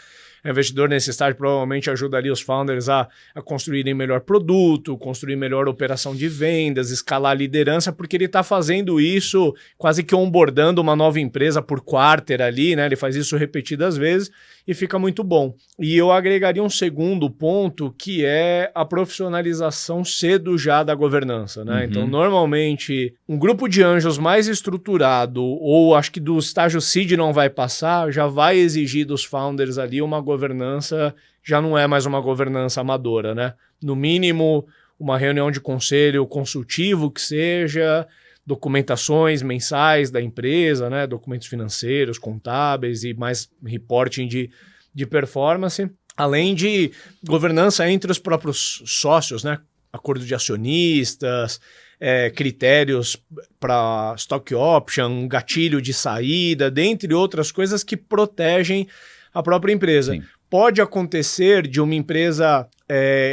o investidor nesse estágio provavelmente ajudaria os founders a construírem melhor produto, construir melhor operação de vendas, escalar a liderança, porque ele está fazendo isso quase que onboardando uma nova empresa por quarter ali, né? Ele faz isso repetidas vezes e fica muito bom. E eu agregaria um segundo ponto, que é a profissionalização cedo já da governança, né? Então, normalmente, um grupo de anjos mais estruturado, ou acho que do estágio seed não vai passar, já vai exigir dos founders ali uma governança, já não é mais uma governança amadora, né? No mínimo, uma reunião de conselho consultivo que seja, documentações mensais da empresa, né? Documentos financeiros, contábeis e mais reporting de performance, além de governança entre os próprios sócios, né? Acordo de acionistas, critérios para stock option, gatilho de saída, dentre outras coisas que protegem a própria empresa. Sim. Pode acontecer de uma empresa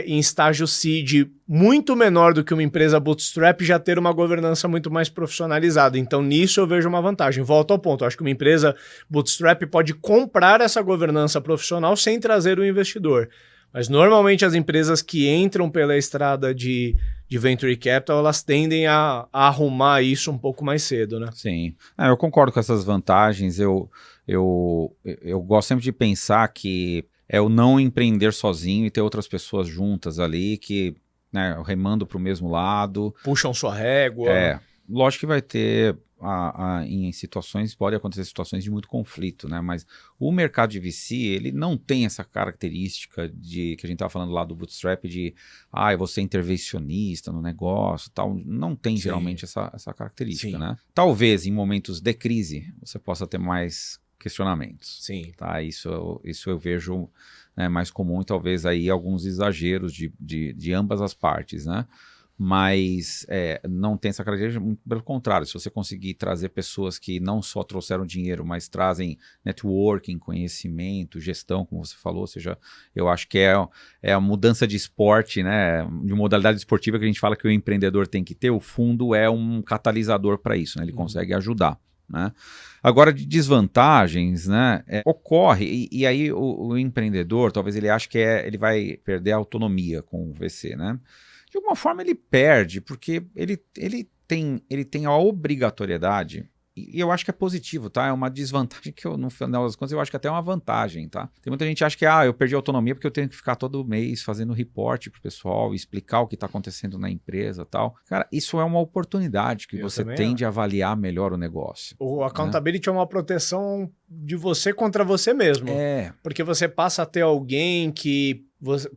em estágio seed muito menor do que uma empresa bootstrap já ter uma governança muito mais profissionalizada. Então, nisso eu vejo uma vantagem. Volto ao ponto. Eu acho que uma empresa bootstrap pode comprar essa governança profissional sem trazer o investidor. Mas, normalmente, as empresas que entram pela estrada de Venture Capital, elas tendem a arrumar isso um pouco mais cedo, né? Sim. Eu concordo com essas vantagens. Eu gosto sempre de pensar que é o não empreender sozinho e ter outras pessoas juntas ali que, né, remando para o mesmo lado. Puxam sua régua. Lógico que vai ter em situações, pode acontecer situações de muito conflito, né? Mas o mercado de VC, ele não tem essa característica que a gente estava falando lá do bootstrap, de eu vou ser intervencionista no negócio, tal. Não tem geralmente essa característica, né? Talvez em momentos de crise você possa ter mais questionamentos. Sim. Tá? Isso eu vejo, né, mais comum, e talvez aí alguns exageros de ambas as partes, né? Mas não tem essa característica, muito pelo contrário. Se você conseguir trazer pessoas que não só trouxeram dinheiro, mas trazem networking, conhecimento, gestão, como você falou, ou seja, eu acho que é a mudança de esporte, né, de modalidade esportiva que a gente fala que o empreendedor tem que ter. O fundo é um catalisador para isso, né? Ele consegue ajudar, né? Agora, de desvantagens, né, ocorre, e aí o empreendedor, talvez ele ache que ele vai perder a autonomia com o VC, né? De alguma forma ele perde, porque ele tem a obrigatoriedade, e eu acho que é positivo, tá? É uma desvantagem que no final das contas eu acho que até é uma vantagem, tá? Tem muita gente que acha que eu perdi a autonomia porque eu tenho que ficar todo mês fazendo reporte pro pessoal, explicar o que está acontecendo na empresa e tal. Cara, isso é uma oportunidade que você tem de avaliar melhor o negócio. O accountability é uma proteção de você contra você mesmo. Porque você passa a ter alguém que,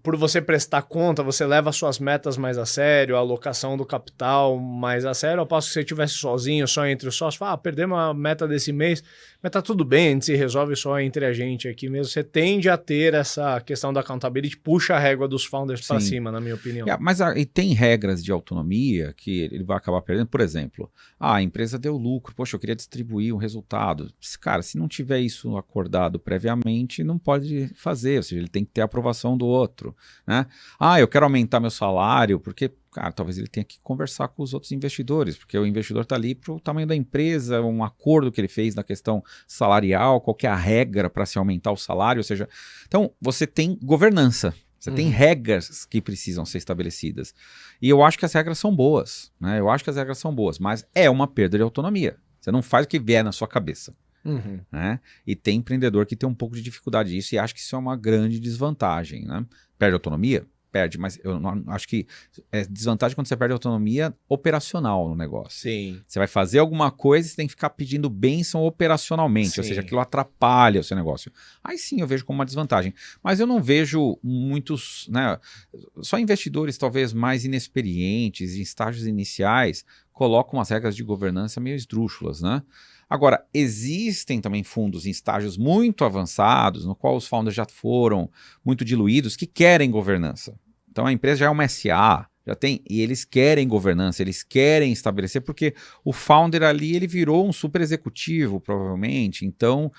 por você prestar conta, você leva suas metas mais a sério, a alocação do capital mais a sério. Ao passo que se você estivesse sozinho, só entre os sócios, perdemos a meta desse mês, mas tá tudo bem, a gente se resolve só entre a gente aqui mesmo. Você tende a ter essa questão da accountability, puxa a régua dos founders para cima, na minha opinião. Mas e tem regras de autonomia que ele vai acabar perdendo. Por exemplo, a empresa deu lucro, poxa, eu queria distribuir um resultado. Cara, se não tiver isso acordado previamente, não pode fazer, ou seja, ele tem que ter a aprovação do outro, né? Eu quero aumentar meu salário, porque, cara, talvez ele tenha que conversar com os outros investidores, porque o investidor está ali para o tamanho da empresa, um acordo que ele fez na questão salarial, qual que é a regra para se aumentar o salário, ou seja, então você tem governança. Você tem regras que precisam ser estabelecidas. E eu acho que as regras são boas, né? Eu acho que as regras são boas, mas é uma perda de autonomia. Você não faz o que vier na sua cabeça. Né? E tem empreendedor que tem um pouco de dificuldade disso e acho que isso é uma grande desvantagem, né? Perde autonomia? Perde, mas eu não, acho que é desvantagem quando você perde autonomia operacional no negócio. Sim. Você vai fazer alguma coisa e você tem que ficar pedindo bênção operacionalmente, ou seja, aquilo atrapalha o seu negócio. Aí sim eu vejo como uma desvantagem. Mas eu não vejo muitos, né? Só investidores talvez mais inexperientes, em estágios iniciais, colocam as regras de governança meio esdrúxulas, né? Agora, existem também fundos em estágios muito avançados, no qual os founders já foram muito diluídos, que querem governança. Então a empresa já é uma SA, já tem, e eles querem governança, eles querem estabelecer, porque o founder ali, ele virou um super executivo, provavelmente, então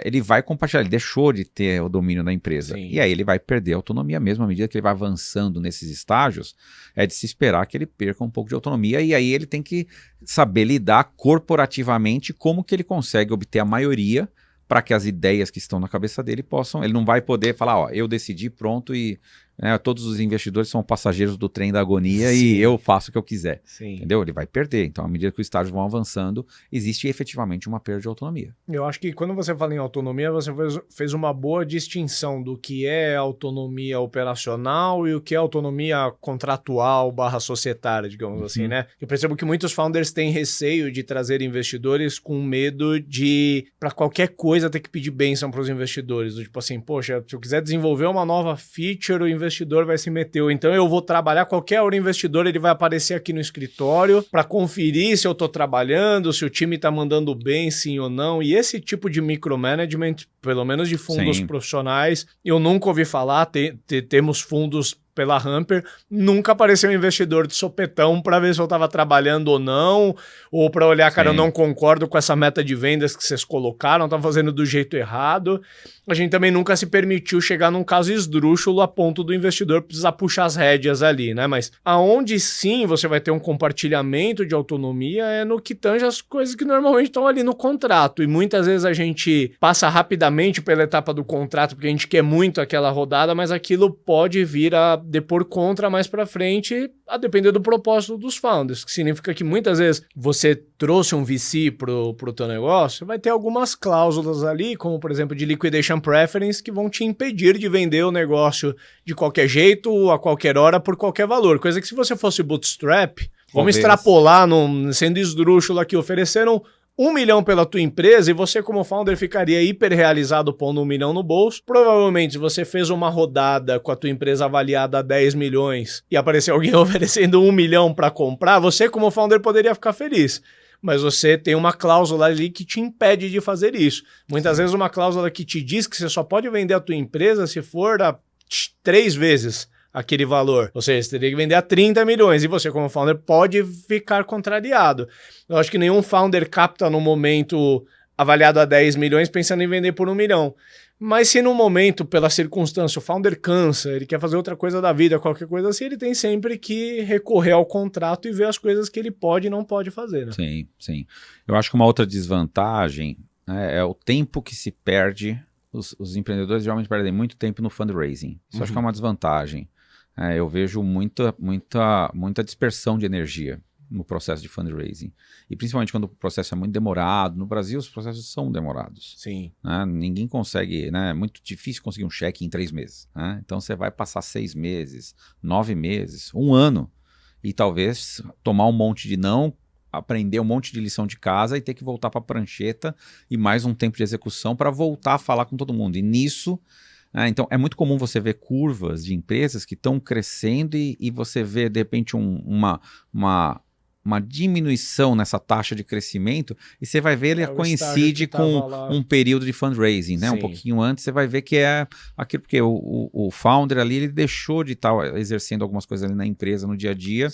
ele vai compartilhar, ele deixou de ter o domínio da empresa. E aí ele vai perder a autonomia mesmo, à medida que ele vai avançando nesses estágios, é de se esperar que ele perca um pouco de autonomia, e aí ele tem que saber lidar corporativamente como que ele consegue obter a maioria para que as ideias que estão na cabeça dele possam, ele não vai poder falar, eu decidi, pronto, e todos os investidores são passageiros do trem da agonia e eu faço o que eu quiser. Entendeu? Ele vai perder. Então, à medida que os estágios vão avançando, existe efetivamente uma perda de autonomia. Eu acho que quando você fala em autonomia, você fez uma boa distinção do que é autonomia operacional e o que é autonomia contratual / societária, digamos assim, né? Eu percebo que muitos founders têm receio de trazer investidores com medo de, para qualquer coisa, ter que pedir bênção para os investidores. Tipo assim, poxa, se eu quiser desenvolver uma nova feature, o investidor vai se meter. Então eu vou trabalhar, qualquer hora o investidor ele vai aparecer aqui no escritório para conferir se eu estou trabalhando, se o time está mandando bem, sim ou não. E esse tipo de micromanagement, pelo menos de fundos profissionais, eu nunca ouvi falar. Temos fundos pela Hamper, nunca apareceu um investidor de sopetão para ver se eu estava trabalhando ou não, ou para olhar, cara, eu não concordo com essa meta de vendas que vocês colocaram, estão fazendo do jeito errado. A gente também nunca se permitiu chegar num caso esdrúxulo a ponto do investidor precisar puxar as rédeas ali, né? Mas aonde sim você vai ter um compartilhamento de autonomia é no que tange as coisas que normalmente estão ali no contrato, e muitas vezes a gente passa rapidamente pela etapa do contrato porque a gente quer muito aquela rodada, mas aquilo pode vir a depor contra mais para frente, a depender do propósito dos founders, que significa que muitas vezes você trouxe um VC pro teu negócio, vai ter algumas cláusulas ali, como por exemplo de liquidation preference, que vão te impedir de vender o negócio de qualquer jeito, a qualquer hora, por qualquer valor. Coisa que se você fosse bootstrap, vamos extrapolar, sendo esdrúxulo aqui, ofereceram 1 milhão pela tua empresa e você como founder ficaria hiper realizado pondo 1 milhão no bolso. Provavelmente se você fez uma rodada com a tua empresa avaliada a 10 milhões e apareceu alguém oferecendo 1 milhão para comprar, você como founder poderia ficar feliz. Mas você tem uma cláusula ali que te impede de fazer isso. Muitas vezes uma cláusula que te diz que você só pode vender a tua empresa se for a 3 vezes aquele valor. Ou seja, você teria que vender a 30 milhões e você como founder pode ficar contrariado. Eu acho que nenhum founder capta no momento avaliado a 10 milhões pensando em vender por 1 milhão. Mas se no momento, pela circunstância, o founder cansa, ele quer fazer outra coisa da vida, qualquer coisa assim, ele tem sempre que recorrer ao contrato e ver as coisas que ele pode e não pode fazer, né? Sim, sim. Eu acho que uma outra desvantagem, né, é o tempo que se perde. Os empreendedores geralmente perdem muito tempo no fundraising. Isso acho que é uma desvantagem. Eu vejo muita dispersão de energia no processo de fundraising. E principalmente quando o processo é muito demorado. No Brasil, os processos são demorados. Sim. Né? Ninguém consegue, né? É muito difícil conseguir um cheque em 3 meses. Né? Então você vai passar 6 meses, 9 meses, 1 ano. E talvez tomar um monte de não, aprender um monte de lição de casa e ter que voltar para a prancheta e mais um tempo de execução para voltar a falar com todo mundo. E nisso... então, é muito comum você ver curvas de empresas que estão crescendo e você vê, de repente, uma diminuição nessa taxa de crescimento e você vai ver ele coincide com um período de fundraising, né? Um pouquinho antes você vai ver que é aquilo, porque o founder ali, ele deixou de estar exercendo algumas coisas ali na empresa, no dia a dia,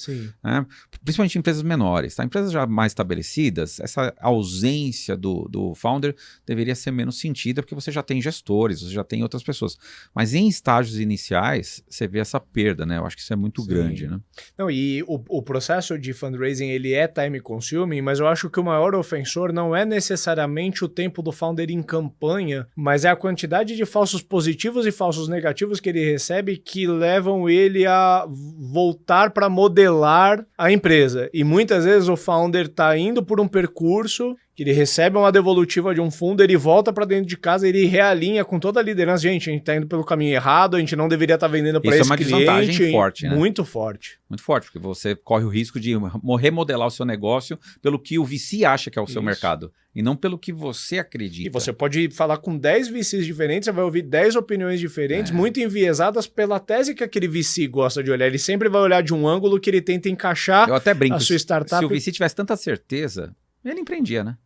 né? Principalmente em empresas menores, tá? Empresas já mais estabelecidas, essa ausência do founder deveria ser menos sentida, porque você já tem gestores, você já tem outras pessoas, mas em estágios iniciais, você vê essa perda, né? Eu acho que isso é muito grande, né? Não, e o processo de fundraising ele é time consuming, mas eu acho que o maior ofensor não é necessariamente o tempo do founder em campanha, mas é a quantidade de falsos positivos e falsos negativos que ele recebe que levam ele a voltar para modelar a empresa. E muitas vezes o founder está indo por um percurso que ele recebe uma devolutiva de um fundo, ele volta para dentro de casa, ele realinha com toda a liderança. Gente, a gente está indo pelo caminho errado, a gente não deveria estar vendendo para esse cliente. Isso é uma desvantagem forte, né? Muito forte. Muito forte, porque você corre o risco de remodelar o seu negócio pelo que o VC acha que é o seu mercado, e não pelo que você acredita. E você pode falar com 10 VCs diferentes, você vai ouvir 10 opiniões diferentes, muito enviesadas pela tese que aquele VC gosta de olhar. Ele sempre vai olhar de um ângulo que ele tenta encaixar. Eu até brinco, a sua startup. Se o VC tivesse tanta certeza, ele empreendia, né?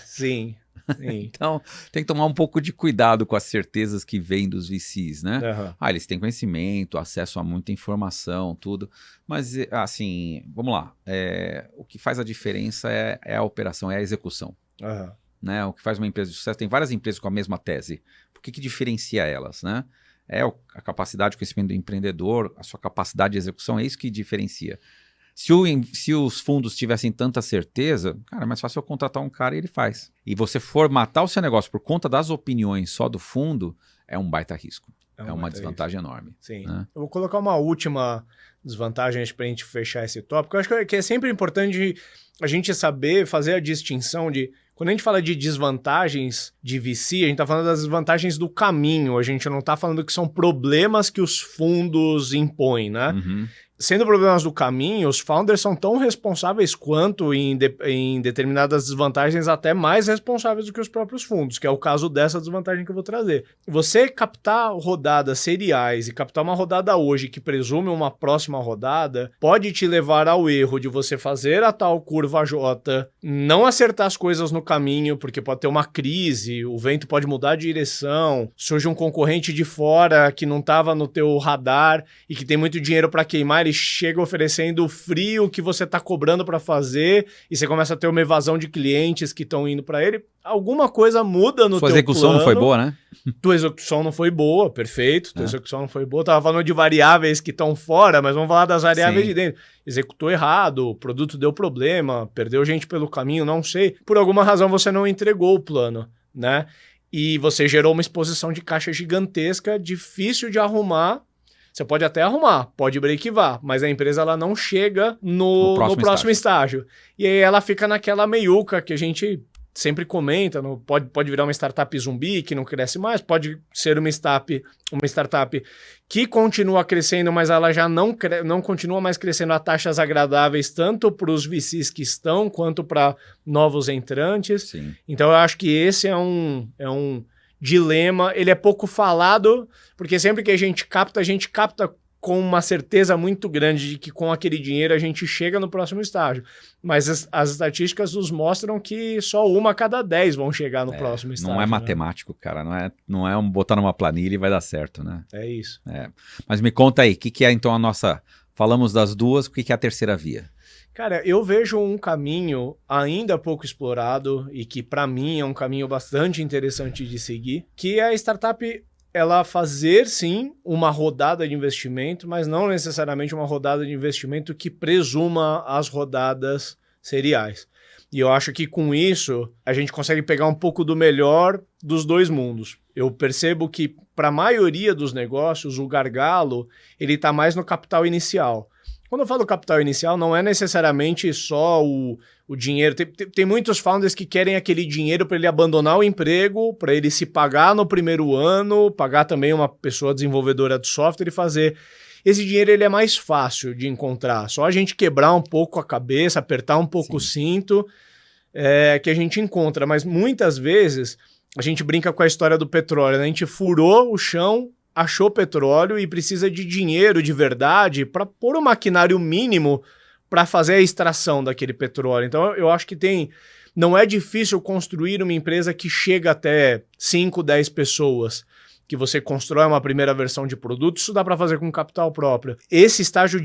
Sim. Então, tem que tomar um pouco de cuidado com as certezas que vêm dos VCs, né? Eles têm conhecimento, acesso a muita informação, tudo. Mas, assim, vamos lá. O que faz a diferença é a operação, é a execução. Né? O que faz uma empresa de sucesso, tem várias empresas com a mesma tese. Por que diferencia elas, né? É a capacidade de conhecimento do empreendedor, a sua capacidade de execução, é isso que diferencia. Se os fundos tivessem tanta certeza, cara, é mais fácil eu contratar um cara e ele faz. E você formatar o seu negócio por conta das opiniões só do fundo, é um baita risco. É uma desvantagem enorme. Sim. Né? Eu vou colocar uma última desvantagem para a gente fechar esse tópico. Eu acho que é sempre importante a gente saber fazer a distinção de... Quando a gente fala de desvantagens de VC, a gente está falando das desvantagens do caminho. A gente não está falando que são problemas que os fundos impõem, né? Sendo problemas do caminho, os founders são tão responsáveis quanto em determinadas desvantagens, até mais responsáveis do que os próprios fundos, que é o caso dessa desvantagem que eu vou trazer. Você captar rodadas seriais e captar uma rodada hoje que presume uma próxima rodada, pode te levar ao erro de você fazer a tal curva J, não acertar as coisas no caminho, porque pode ter uma crise, o vento pode mudar de direção, surge um concorrente de fora que não estava no teu radar e que tem muito dinheiro para queimar, ele chega oferecendo o frio que você está cobrando para fazer e você começa a ter uma evasão de clientes que estão indo para ele. Alguma coisa muda no teu plano. Tua execução não foi boa, né? Tua execução não foi boa, perfeito. Tua execução não foi boa. Tava falando de variáveis que estão fora, mas vamos falar das variáveis de dentro. Executou errado, o produto deu problema, perdeu gente pelo caminho, não sei. Por alguma razão você não entregou o plano, né? E você gerou uma exposição de caixa gigantesca, difícil de arrumar, Você pode até arrumar, pode breakivar, mas a empresa ela não chega no próximo estágio. E aí ela fica naquela meiuca que a gente sempre comenta, pode virar uma startup zumbi que não cresce mais, pode ser uma startup que continua crescendo, mas ela já não continua mais crescendo a taxas agradáveis, tanto para os VCs que estão, quanto para novos entrantes. Sim. Então eu acho que esse é um dilema, ele é pouco falado, porque sempre que a gente capta com uma certeza muito grande de que com aquele dinheiro a gente chega no próximo estágio. Mas as estatísticas nos mostram que só 1 a cada 10 vão chegar no próximo estágio. Não é matemático, cara. Não é botar numa planilha e vai dar certo, né? É isso. Mas me conta aí, o que é então a nossa... Falamos das duas, o que é a terceira via? Cara, eu vejo um caminho ainda pouco explorado e que para mim é um caminho bastante interessante de seguir, que é a startup ela fazer, sim, uma rodada de investimento, mas não necessariamente uma rodada de investimento que presuma as rodadas seriais. E eu acho que com isso a gente consegue pegar um pouco do melhor dos dois mundos. Eu percebo que para a maioria dos negócios o gargalo ele está mais no capital inicial. Quando eu falo capital inicial, não é necessariamente só o dinheiro. Tem muitos founders que querem aquele dinheiro para ele abandonar o emprego, para ele se pagar no primeiro ano, pagar também uma pessoa desenvolvedora de software e fazer. Esse dinheiro ele é mais fácil de encontrar. Só a gente quebrar um pouco a cabeça, apertar um pouco o cinto, que a gente encontra. Mas muitas vezes a gente brinca com a história do petróleo, né? A gente furou o chão, achou petróleo e precisa de dinheiro de verdade para pôr o maquinário mínimo para fazer a extração daquele petróleo. Então eu acho que não é difícil construir uma empresa que chega até 5, 10 pessoas, que você constrói uma primeira versão de produto, isso dá para fazer com capital próprio. Esse estágio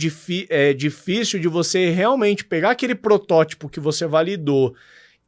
é difícil de você realmente pegar aquele protótipo que você validou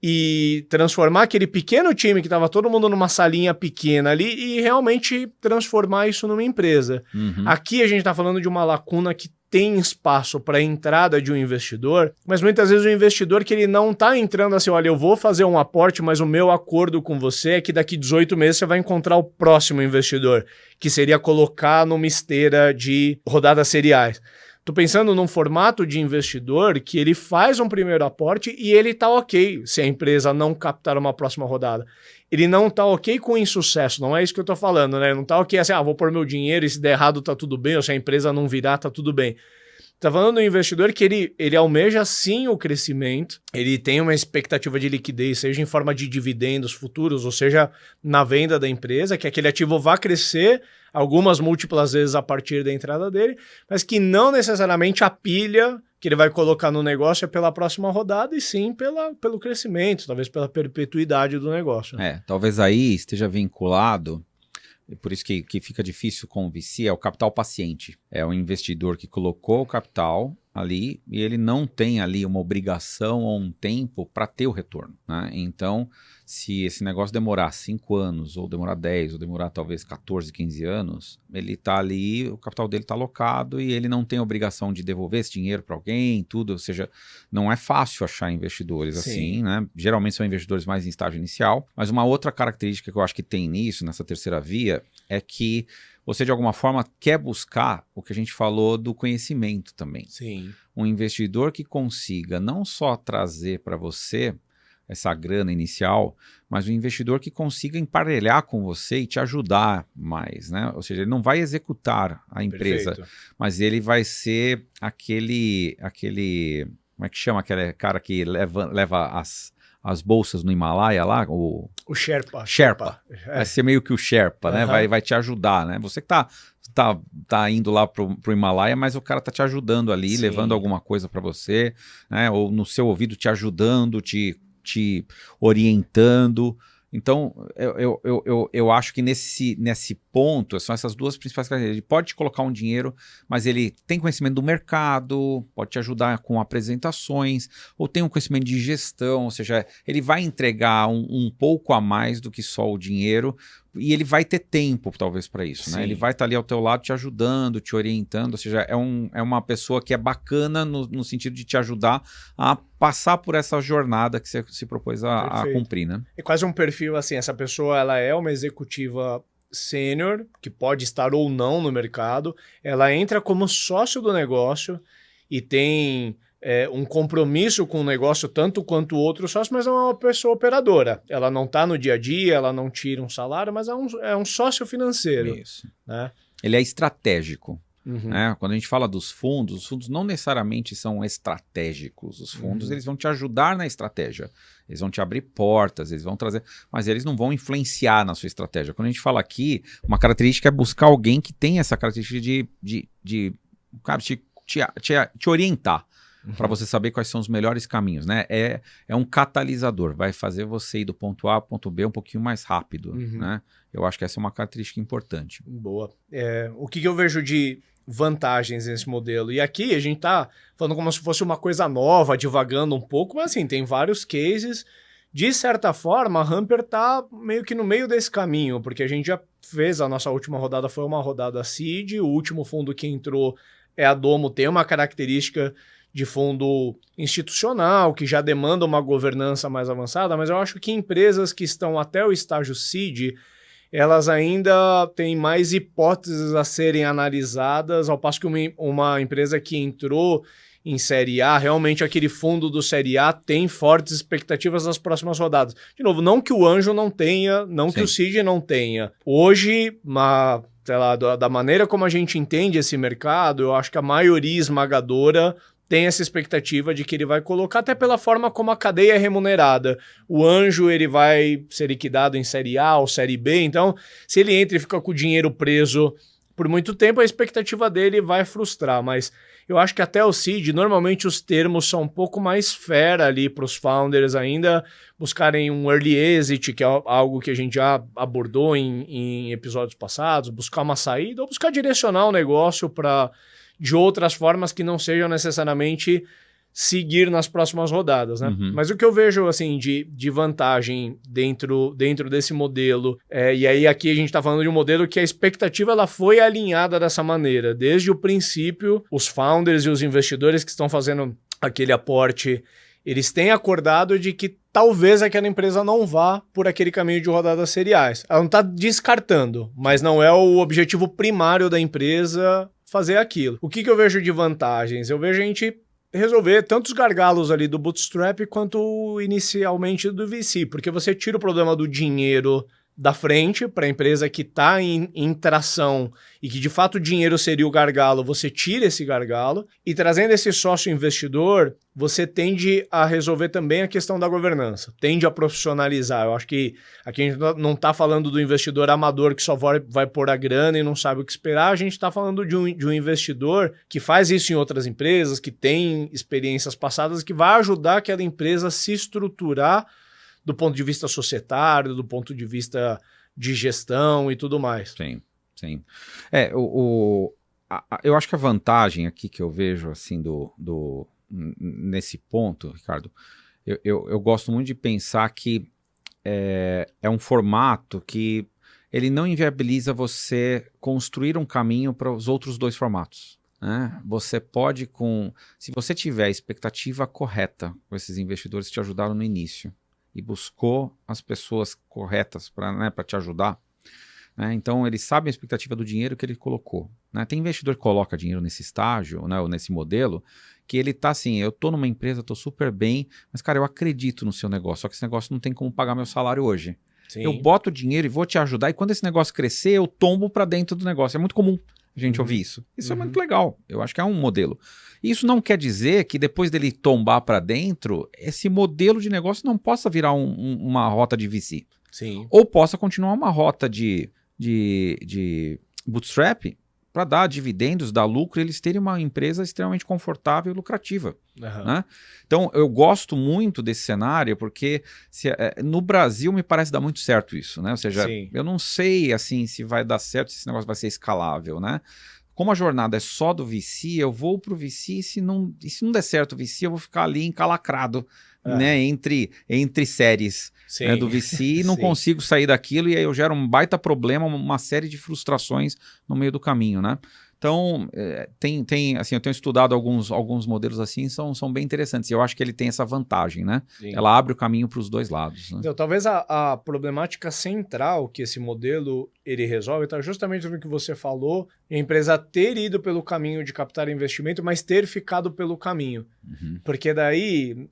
e transformar aquele pequeno time que estava todo mundo numa salinha pequena ali e realmente transformar isso numa empresa. Uhum. Aqui a gente está falando de uma lacuna que tem espaço para a entrada de um investidor, mas muitas vezes o investidor que ele não está entrando assim, olha, eu vou fazer um aporte, mas o meu acordo com você é que daqui 18 meses você vai encontrar o próximo investidor, que seria colocar numa esteira de rodadas seriais. Tô pensando num formato de investidor que ele faz um primeiro aporte e ele tá ok se a empresa não captar uma próxima rodada. Ele não tá ok com o insucesso, não é isso que eu tô falando, né? Não tá ok assim, vou pôr meu dinheiro e se der errado tá tudo bem, ou se a empresa não virar tá tudo bem. Tá falando do investidor que ele almeja sim o crescimento, ele tem uma expectativa de liquidez, seja em forma de dividendos futuros, ou seja, na venda da empresa, que aquele ativo vá crescer algumas múltiplas vezes a partir da entrada dele, mas que não necessariamente a pilha que ele vai colocar no negócio é pela próxima rodada, e sim pelo crescimento, talvez pela perpetuidade do negócio. Talvez aí esteja vinculado, por isso que fica difícil com o VC, é o capital paciente. É o investidor que colocou o capital ali e ele não tem ali uma obrigação ou um tempo para ter o retorno, né? Então, se esse negócio demorar 5 anos, ou demorar 10, ou demorar talvez 14, 15 anos, ele está ali, o capital dele está alocado e ele não tem obrigação de devolver esse dinheiro para alguém, tudo, ou seja, não é fácil achar investidores assim, né? Geralmente são investidores mais em estágio inicial, mas uma outra característica que eu acho que tem nisso, nessa terceira via, é que você de alguma forma quer buscar o que a gente falou do conhecimento também. Sim. Um investidor que consiga não só trazer para você essa grana inicial, mas um investidor que consiga emparelhar com você e te ajudar mais, né? Ou seja, ele não vai executar a empresa, mas ele vai ser aquele, como é que chama aquele cara que leva as bolsas no Himalaia lá? O Sherpa. Vai ser meio que o Sherpa, né? Vai te ajudar, né? Você que tá indo lá pro Himalaia, mas o cara tá te ajudando ali, levando alguma coisa para você, né? Ou no seu ouvido te ajudando, te orientando. Então, eu acho que nesse ponto, são essas duas principais características. Ele pode te colocar um dinheiro, mas ele tem conhecimento do mercado, pode te ajudar com apresentações, ou tem um conhecimento de gestão, ou seja, ele vai entregar um pouco a mais do que só o dinheiro, e ele vai ter tempo, talvez, para isso, né? Ele vai estar ali ao teu lado te ajudando, te orientando, ou seja, é uma pessoa que é bacana no sentido de te ajudar a passar por essa jornada que você se propôs a cumprir, né? É quase um perfil assim, essa pessoa ela é uma executiva sênior, que pode estar ou não no mercado, ela entra como sócio do negócio e tem um compromisso com o negócio tanto quanto o outro sócio, mas é uma pessoa operadora. Ela não está no dia a dia, ela não tira um salário, mas é um sócio financeiro. Isso. Né? Ele é estratégico. Uhum. Né? Quando a gente fala dos fundos, os fundos não necessariamente são estratégicos. Os fundos eles vão te ajudar na estratégia. Eles vão te abrir portas, eles vão trazer... Mas eles não vão influenciar na sua estratégia. Quando a gente fala aqui, uma característica é buscar alguém que tenha essa característica te orientar. Para você saber quais são os melhores caminhos, né? É um catalisador, vai fazer você ir do ponto A ao ponto B um pouquinho mais rápido, né? Eu acho que essa é uma característica importante. Boa. O que eu vejo de vantagens nesse modelo? E aqui a gente está falando como se fosse uma coisa nova, divagando um pouco, mas assim, tem vários cases. De certa forma, a Hamper está meio que no meio desse caminho, porque a gente já fez, a nossa última rodada foi uma rodada seed, o último fundo que entrou é a Domo, tem uma característica de fundo institucional, que já demanda uma governança mais avançada, mas eu acho que empresas que estão até o estágio seed, elas ainda têm mais hipóteses a serem analisadas, ao passo que uma empresa que entrou em Série A, realmente aquele fundo do Série A tem fortes expectativas nas próximas rodadas. De novo, não que o Anjo não tenha, não que o seed não tenha. Hoje, sei lá, da maneira como a gente entende esse mercado, eu acho que a maioria esmagadora tem essa expectativa de que ele vai colocar, até pela forma como a cadeia é remunerada. O Anjo ele vai ser liquidado em Série A ou Série B, então se ele entra e fica com o dinheiro preso por muito tempo, a expectativa dele vai frustrar, mas eu acho que até o seed, normalmente os termos são um pouco mais fair ali para os founders ainda buscarem um early exit, que é algo que a gente já abordou em episódios passados, buscar uma saída ou buscar direcionar o negócio de outras formas que não sejam necessariamente seguir nas próximas rodadas, né? Mas o que eu vejo, assim, de vantagem dentro desse modelo, e aí aqui a gente está falando de um modelo que a expectativa ela foi alinhada dessa maneira. Desde o princípio, os founders e os investidores que estão fazendo aquele aporte, eles têm acordado de que talvez aquela empresa não vá por aquele caminho de rodadas seriais. Ela não está descartando, mas não é o objetivo primário da empresa fazer aquilo. O que eu vejo de vantagens? Eu vejo a gente resolver tantos gargalos ali do bootstrap quanto inicialmente do VC, porque você tira o problema do dinheiro da frente para a empresa que está em tração e que de fato o dinheiro seria o gargalo, você tira esse gargalo e trazendo esse sócio investidor, você tende a resolver também a questão da governança, tende a profissionalizar. Eu acho que aqui a gente não está falando do investidor amador que só vai pôr a grana e não sabe o que esperar, a gente está falando de um investidor que faz isso em outras empresas, que tem experiências passadas, que vai ajudar aquela empresa a se estruturar do ponto de vista societário, do ponto de vista de gestão e tudo mais. Sim, sim. Eu acho que a vantagem aqui que eu vejo assim nesse ponto, Ricardo, eu gosto muito de pensar que é um formato que ele não inviabiliza você construir um caminho para os outros dois formatos. Né? Você pode, se você tiver a expectativa correta com esses investidores que te ajudaram no início, e buscou as pessoas corretas para te ajudar, né? Então ele sabe a expectativa do dinheiro que ele colocou, né? Tem investidor que coloca dinheiro nesse estágio, né, ou nesse modelo, que ele tá assim, eu tô numa empresa, tô super bem, mas cara, eu acredito no seu negócio, só que esse negócio não tem como pagar meu salário hoje. Sim. Eu boto dinheiro e vou te ajudar, e quando esse negócio crescer, eu tombo para dentro do negócio. É muito comum a gente ouvir isso. Isso é muito legal. Eu acho que é um modelo. Isso não quer dizer que depois dele tombar para dentro, esse modelo de negócio não possa virar uma rota de VC. Sim. Ou possa continuar uma rota de bootstrap para dar dividendos, dar lucro, e eles terem uma empresa extremamente confortável e lucrativa. Né? Então, eu gosto muito desse cenário, porque no Brasil me parece dar muito certo isso, né? Ou seja, sim, eu não sei assim se vai dar certo, se esse negócio vai ser escalável, né? Como a jornada é só do VC, eu vou para o VC e se não der certo o VC, eu vou ficar ali encalacrado, né, entre séries, né, do VC e não consigo sair daquilo, e aí eu gero um baita problema, uma série de frustrações no meio do caminho, né? Então, assim, eu tenho estudado alguns modelos assim, são bem interessantes. E eu acho que ele tem essa vantagem, né? Sim. Ela abre o caminho para os dois lados. Né? Então, talvez a problemática central que esse modelo ele resolve está justamente no que você falou, a empresa ter ido pelo caminho de captar investimento, mas ter ficado pelo caminho. Uhum. Porque daí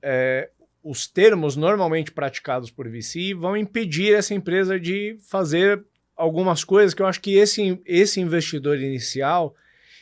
os termos normalmente praticados por VC vão impedir essa empresa de fazer algumas coisas que eu acho que esse investidor inicial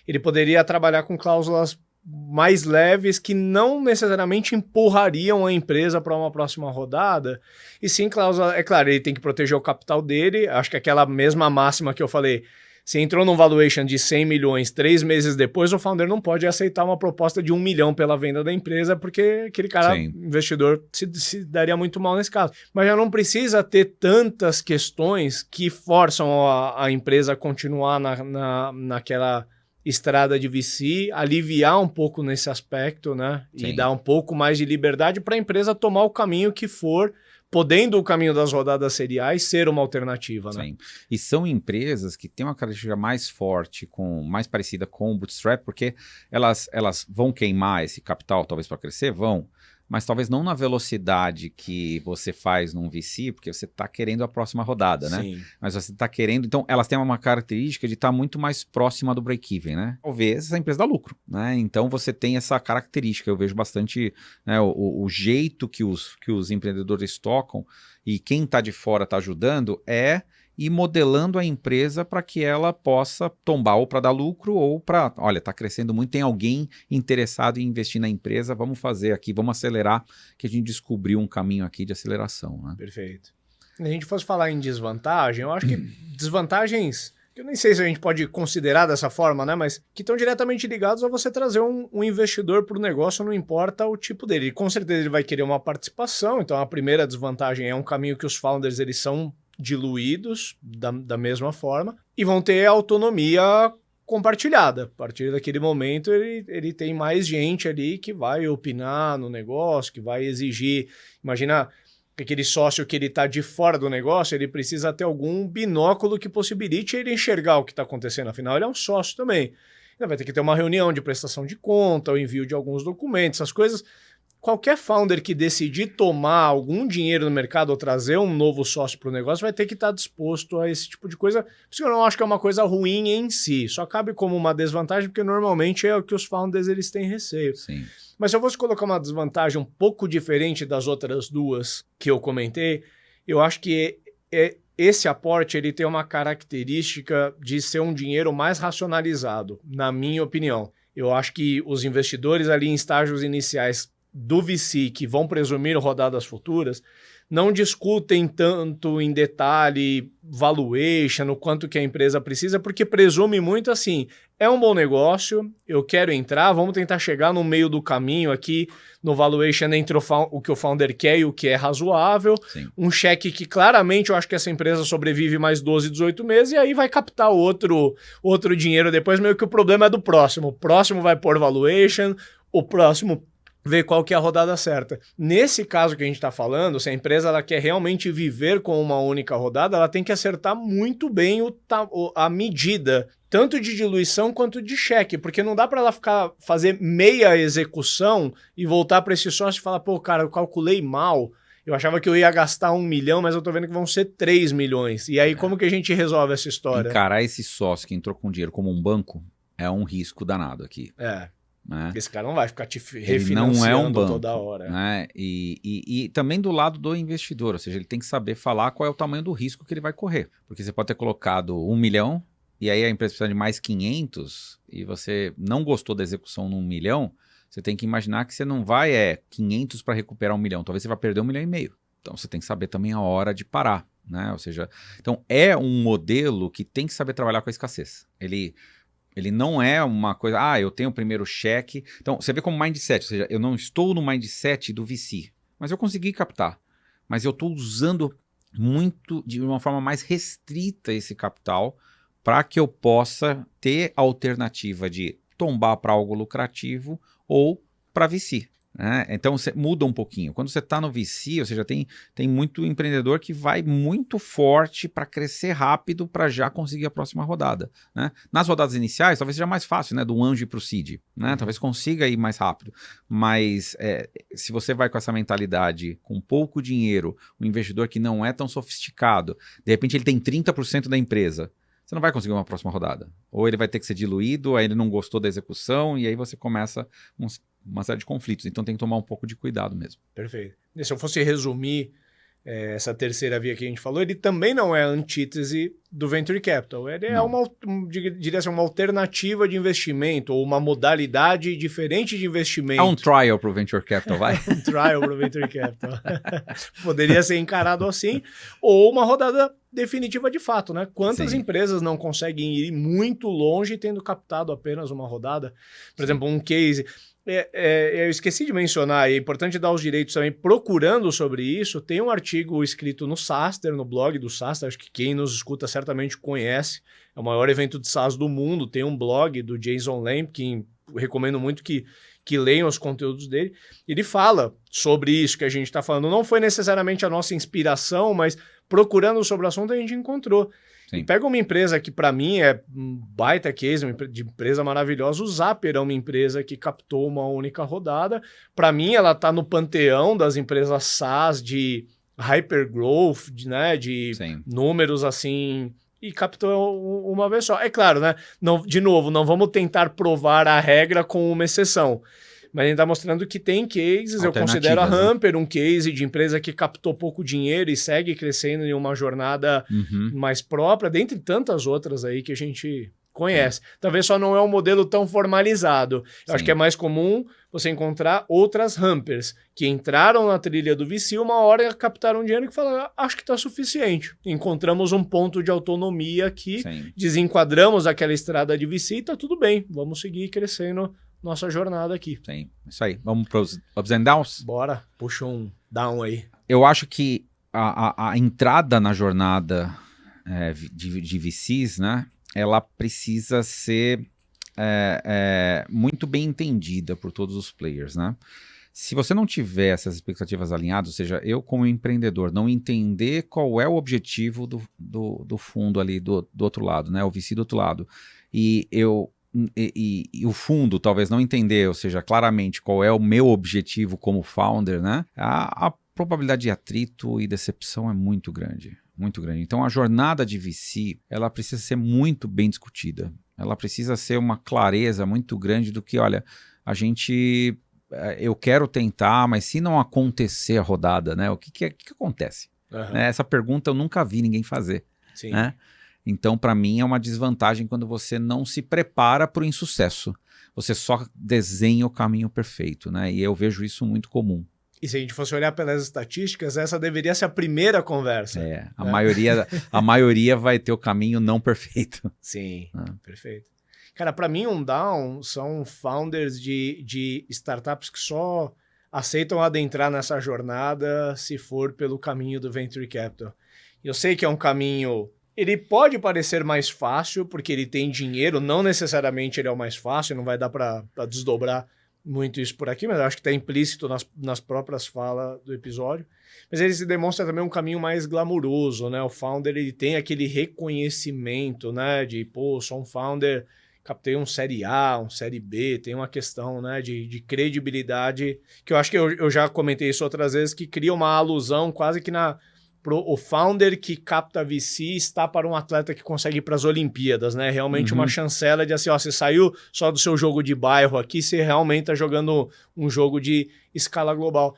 ele poderia trabalhar com cláusulas mais leves que não necessariamente empurrariam a empresa para uma próxima rodada, e sim cláusula, é claro, ele tem que proteger o capital dele, acho que aquela mesma máxima que eu falei, se entrou num valuation de 100 milhões 3 meses depois, o founder não pode aceitar uma proposta de 1 milhão pela venda da empresa, porque aquele cara, sim, investidor, se daria muito mal nesse caso. Mas já não precisa ter tantas questões que forçam a empresa a continuar naquela estrada de VC, aliviar um pouco nesse aspecto, né? Sim. E dar um pouco mais de liberdade para a empresa tomar o caminho que for, podendo o caminho das rodadas seriais ser uma alternativa, né? Sim. E são empresas que têm uma característica mais forte, mais parecida com o Bootstrap, porque elas vão queimar esse capital, talvez para crescer, vão, mas talvez não na velocidade que você faz num VC, porque você está querendo a próxima rodada, né? Sim. Mas você está querendo... Então, elas têm uma característica de estar muito mais próxima do break-even, né? Talvez essa empresa dá lucro, né? Então, você tem essa característica. Eu vejo bastante, né, o jeito que os empreendedores tocam e quem está de fora está ajudando e modelando a empresa para que ela possa tombar ou para dar lucro ou para, olha, está crescendo muito, tem alguém interessado em investir na empresa, vamos fazer aqui, vamos acelerar, que a gente descobriu um caminho aqui de aceleração. Né? Perfeito. Se a gente fosse falar em desvantagem, eu acho que desvantagens, que eu nem sei se a gente pode considerar dessa forma, né, mas que estão diretamente ligados a você trazer um investidor para o negócio, não importa o tipo dele. E com certeza ele vai querer uma participação, então a primeira desvantagem é um caminho que os founders eles são diluídos da mesma forma e vão ter autonomia compartilhada. A partir daquele momento ele tem mais gente ali que vai opinar no negócio, que vai exigir. Imagina aquele sócio que ele está de fora do negócio, ele precisa ter algum binóculo que possibilite ele enxergar o que está acontecendo, afinal ele é um sócio também. Ele vai ter que ter uma reunião de prestação de conta, o envio de alguns documentos, essas coisas. Qualquer founder que decidir tomar algum dinheiro no mercado ou trazer um novo sócio para o negócio vai ter que estar disposto a esse tipo de coisa. Por isso que eu não acho que é uma coisa ruim em si. Só cabe como uma desvantagem, porque normalmente é o que os founders eles têm receio. Sim. Mas se eu fosse colocar uma desvantagem um pouco diferente das outras duas que eu comentei, eu acho que esse aporte ele tem uma característica de ser um dinheiro mais racionalizado, na minha opinião. Eu acho que os investidores ali em estágios iniciais do VC, que vão presumir rodadas futuras, não discutem tanto em detalhe valuation, o quanto que a empresa precisa, porque presume muito assim, é um bom negócio, eu quero entrar, vamos tentar chegar no meio do caminho aqui, no valuation entre o que o founder quer e o que é razoável, sim, um cheque que claramente eu acho que essa empresa sobrevive mais 12, 18 meses, e aí vai captar outro dinheiro depois, meio que o problema é do próximo. O próximo vai pôr valuation, o próximo ver qual que é a rodada certa. Nesse caso que a gente está falando, se a empresa ela quer realmente viver com uma única rodada, ela tem que acertar muito bem a medida, tanto de diluição quanto de cheque, porque não dá para ela fazer meia execução e voltar para esse sócio e falar, pô, cara, eu calculei mal, eu achava que eu ia gastar 1 milhão, mas eu tô vendo que vão ser 3 milhões. E aí, como que a gente resolve essa história? Encarar esse sócio que entrou com dinheiro como um banco é um risco danado aqui. Né? Esse cara não vai ficar te refinanciando não é um banco, toda hora. Né? E também do lado do investidor, ou seja, ele tem que saber falar qual é o tamanho do risco que ele vai correr. Porque você pode ter colocado 1 milhão e aí a empresa precisa de mais 500 e você não gostou da execução no 1 milhão, você tem que imaginar que você não vai 500 para recuperar 1 milhão, talvez você vai perder 1,5 milhão. Então você tem que saber também a hora de parar. Né? Ou seja, então é um modelo que tem que saber trabalhar com a escassez. Ele não é uma coisa, eu tenho o primeiro cheque. Então, você vê como mindset, ou seja, eu não estou no mindset do VC, mas eu consegui captar. Mas eu estou usando muito, de uma forma mais restrita esse capital para que eu possa ter a alternativa de tombar para algo lucrativo ou para VC. né? Então você muda um pouquinho. Quando você está no VC, ou seja, tem muito empreendedor que vai muito forte para crescer rápido para já conseguir a próxima rodada, né? Nas rodadas iniciais, talvez seja mais fácil, né? Do anjo para o seed, né? Talvez consiga ir mais rápido. Mas se você vai com essa mentalidade, com pouco dinheiro, um investidor que não é tão sofisticado, de repente ele tem 30% da empresa, você não vai conseguir uma próxima rodada. Ou ele vai ter que ser diluído, aí ele não gostou da execução, e aí você começa uma série de conflitos. Então tem que tomar um pouco de cuidado mesmo. Perfeito. E se eu fosse resumir essa terceira via que a gente falou, ele também não é a antítese do Venture Capital. Ele é diria assim, uma alternativa de investimento, ou uma modalidade diferente de investimento. É um trial para o Venture Capital, vai? Um trial para o Venture Capital. Poderia ser encarado assim, ou uma rodada definitiva de fato, né? Quantas empresas não conseguem ir muito longe tendo captado apenas uma rodada? Por exemplo, um case... eu esqueci de mencionar, é importante dar os direitos também, procurando sobre isso, tem um artigo escrito no SaaStr, no blog do SaaStr, acho que quem nos escuta certamente conhece, é o maior evento de SaaS do mundo, tem um blog do Jason Lamb, que recomendo muito que leiam os conteúdos dele, ele fala sobre isso que a gente está falando, não foi necessariamente a nossa inspiração, mas procurando sobre o assunto a gente encontrou. Sim. E pega uma empresa que para mim é um baita case, de empresa maravilhosa, o Zapier é uma empresa que captou uma única rodada. Para mim ela está no panteão das empresas SaaS de hypergrowth, de números assim, e captou uma vez só. É claro, né? Não, de novo, não vamos tentar provar a regra com uma exceção. Mas a gente está mostrando que tem cases, eu considero a Hamper um case de empresa que captou pouco dinheiro e segue crescendo em uma jornada mais própria, dentre tantas outras aí que a gente conhece. Talvez só não é um modelo tão formalizado. Eu acho que é mais comum você encontrar outras Hampers que entraram na trilha do VC, uma hora captaram dinheiro e falaram, acho que está suficiente. Encontramos um ponto de autonomia aqui, desenquadramos aquela estrada de VC e está tudo bem, vamos seguir crescendo nossa jornada aqui. Sim, isso aí. Vamos para os ups and downs? Bora, puxa um down aí. Eu acho que a entrada na jornada de VCs, né, ela precisa ser muito bem entendida por todos os players, né? Se você não tiver essas expectativas alinhadas, ou seja, eu como empreendedor não entender qual é o objetivo do fundo ali do outro lado, né, o VC do outro lado, e o fundo talvez não entender, ou seja, claramente qual é o meu objetivo como founder, né? A probabilidade de atrito e decepção é muito grande, muito grande. Então a jornada de VC, ela precisa ser muito bem discutida. Ela precisa ser uma clareza muito grande do que, olha, eu quero tentar, mas se não acontecer a rodada, né? O que acontece? Essa pergunta eu nunca vi ninguém fazer. Sim. Né? Então, para mim, é uma desvantagem quando você não se prepara para o insucesso. Você só desenha o caminho perfeito, né? E eu vejo isso muito comum. E se a gente fosse olhar pelas estatísticas, essa deveria ser a primeira conversa. A maioria vai ter o caminho não perfeito. Sim, perfeito. Cara, para mim, um down são founders de startups que só aceitam adentrar nessa jornada se for pelo caminho do Venture Capital. Eu sei que é um caminho... Ele pode parecer mais fácil, porque ele tem dinheiro, não necessariamente ele é o mais fácil, não vai dar para desdobrar muito isso por aqui, mas eu acho que está implícito nas próprias falas do episódio. Mas ele se demonstra também um caminho mais glamuroso, né? O founder, ele tem aquele reconhecimento, né? De, sou um founder, captei um série A, um série B, tem uma questão, né? De credibilidade, que eu acho que eu já comentei isso outras vezes, que cria uma alusão quase que o founder que capta VC está para um atleta que consegue ir para as Olimpíadas, né? Realmente uma chancela de assim, você saiu só do seu jogo de bairro aqui, você realmente está jogando um jogo de escala global.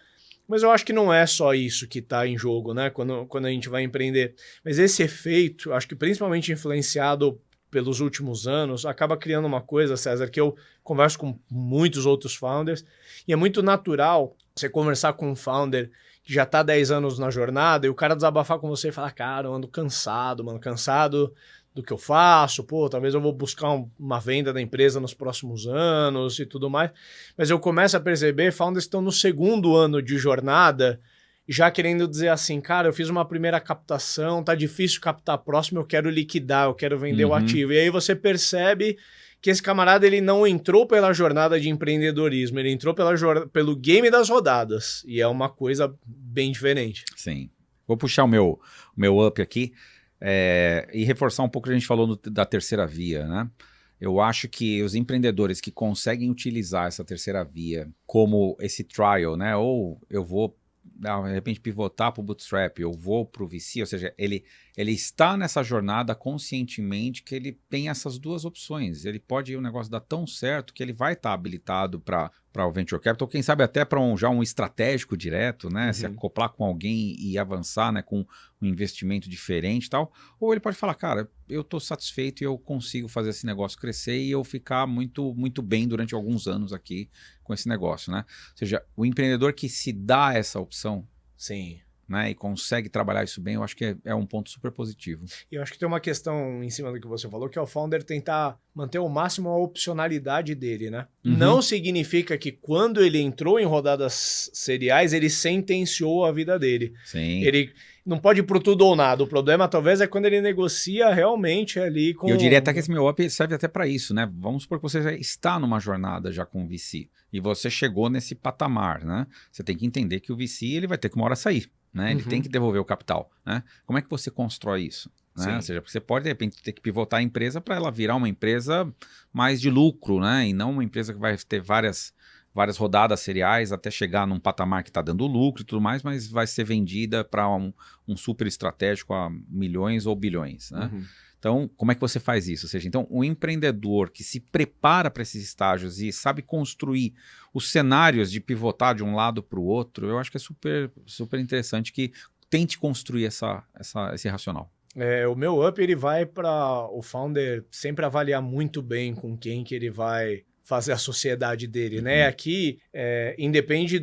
Mas eu acho que não é só isso que está em jogo, né? Quando a gente vai empreender. Mas esse efeito, acho que principalmente influenciado pelos últimos anos, acaba criando uma coisa, César, que eu converso com muitos outros founders, e é muito natural você conversar com um founder que já está 10 anos na jornada, e o cara desabafar com você e falar, cara, eu ando cansado, cansado do que eu faço, talvez eu vou buscar uma venda da empresa nos próximos anos e tudo mais. Mas eu começo a perceber, founders estão no segundo ano de jornada, já querendo dizer assim, cara, eu fiz uma primeira captação, tá difícil captar a próxima, eu quero liquidar, eu quero vender o ativo. E aí você percebe que esse camarada ele não entrou pela jornada de empreendedorismo, ele entrou pelo game das rodadas. E é uma coisa bem diferente. Sim. Vou puxar o meu up aqui e reforçar um pouco o que a gente falou da terceira via, né? Eu acho que os empreendedores que conseguem utilizar essa terceira via como esse trial, né? Ou eu vou, de repente, pivotar para o bootstrap, eu vou para o VC, ou seja, ele está nessa jornada conscientemente que ele tem essas duas opções. Ele pode ir, o negócio dar tão certo que ele vai estar habilitado para o Venture Capital, quem sabe até para já um estratégico direto, né? Se acoplar com alguém e avançar, né? Com um investimento diferente e tal. Ou ele pode falar, cara, eu estou satisfeito e eu consigo fazer esse negócio crescer e eu ficar muito, muito bem durante alguns anos aqui com esse negócio, né? Ou seja, o empreendedor que se dá essa opção, sim, né, e consegue trabalhar isso bem, eu acho que é um ponto super positivo. E eu acho que tem uma questão em cima do que você falou, que é o founder tentar manter ao máximo a opcionalidade dele, né? Não significa que quando ele entrou em rodadas seriais, ele sentenciou a vida dele. Sim. Ele não pode ir pro tudo ou nada. O problema talvez é quando ele negocia realmente ali com... Eu diria até que esse meu up serve até para isso, né? Vamos supor que você já está numa jornada já com o VC e você chegou nesse patamar, né? Você tem que entender que o VC ele vai ter que uma hora sair. Né? Ele tem que devolver o capital. Né? Como é que você constrói isso? Né? Ou seja, você pode, de repente, ter que pivotar a empresa para ela virar uma empresa mais de lucro, né? E não uma empresa que vai ter várias rodadas seriais até chegar num patamar que está dando lucro e tudo mais, mas vai ser vendida para um super estratégico a milhões ou bilhões. Né? Então, como é que você faz isso? Ou seja, então, o empreendedor que se prepara para esses estágios e sabe construir os cenários de pivotar de um lado para o outro, eu acho que é super, super interessante que tente construir esse racional. O meu up ele vai para o founder sempre avaliar muito bem com quem que ele vai fazer a sociedade dele, né? Aqui independe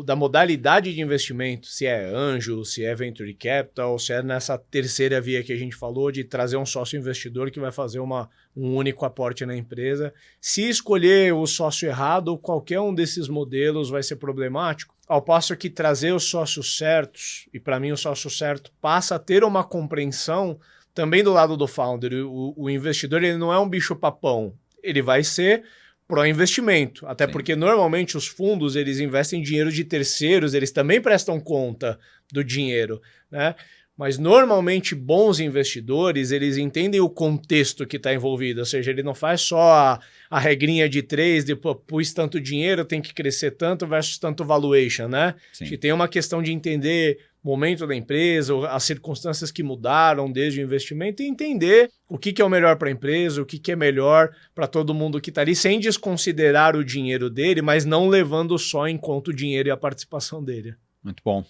da modalidade de investimento, se é anjo, se é venture capital, se é nessa terceira via que a gente falou de trazer um sócio investidor que vai fazer um único aporte na empresa. Se escolher o sócio errado, qualquer um desses modelos vai ser problemático. Ao passo que trazer os sócios certos, e para mim o sócio certo passa a ter uma compreensão também do lado do founder. O investidor ele não é um bicho papão, ele vai ser pró-investimento, até porque normalmente os fundos eles investem dinheiro de terceiros, eles também prestam conta do dinheiro, né? Mas normalmente bons investidores, eles entendem o contexto que está envolvido, ou seja, ele não faz só a regrinha de 3, depois pus tanto dinheiro, tem que crescer tanto versus tanto valuation, né? Acho que tem uma questão de entender o momento da empresa, as circunstâncias que mudaram desde o investimento e entender o que é o melhor para a empresa, o que é melhor para todo mundo que está ali, sem desconsiderar o dinheiro dele, mas não levando só em conta o dinheiro e a participação dele. Muito bom.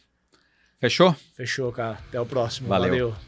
Fechou? Fechou, cara. Até o próximo. Valeu. Valeu.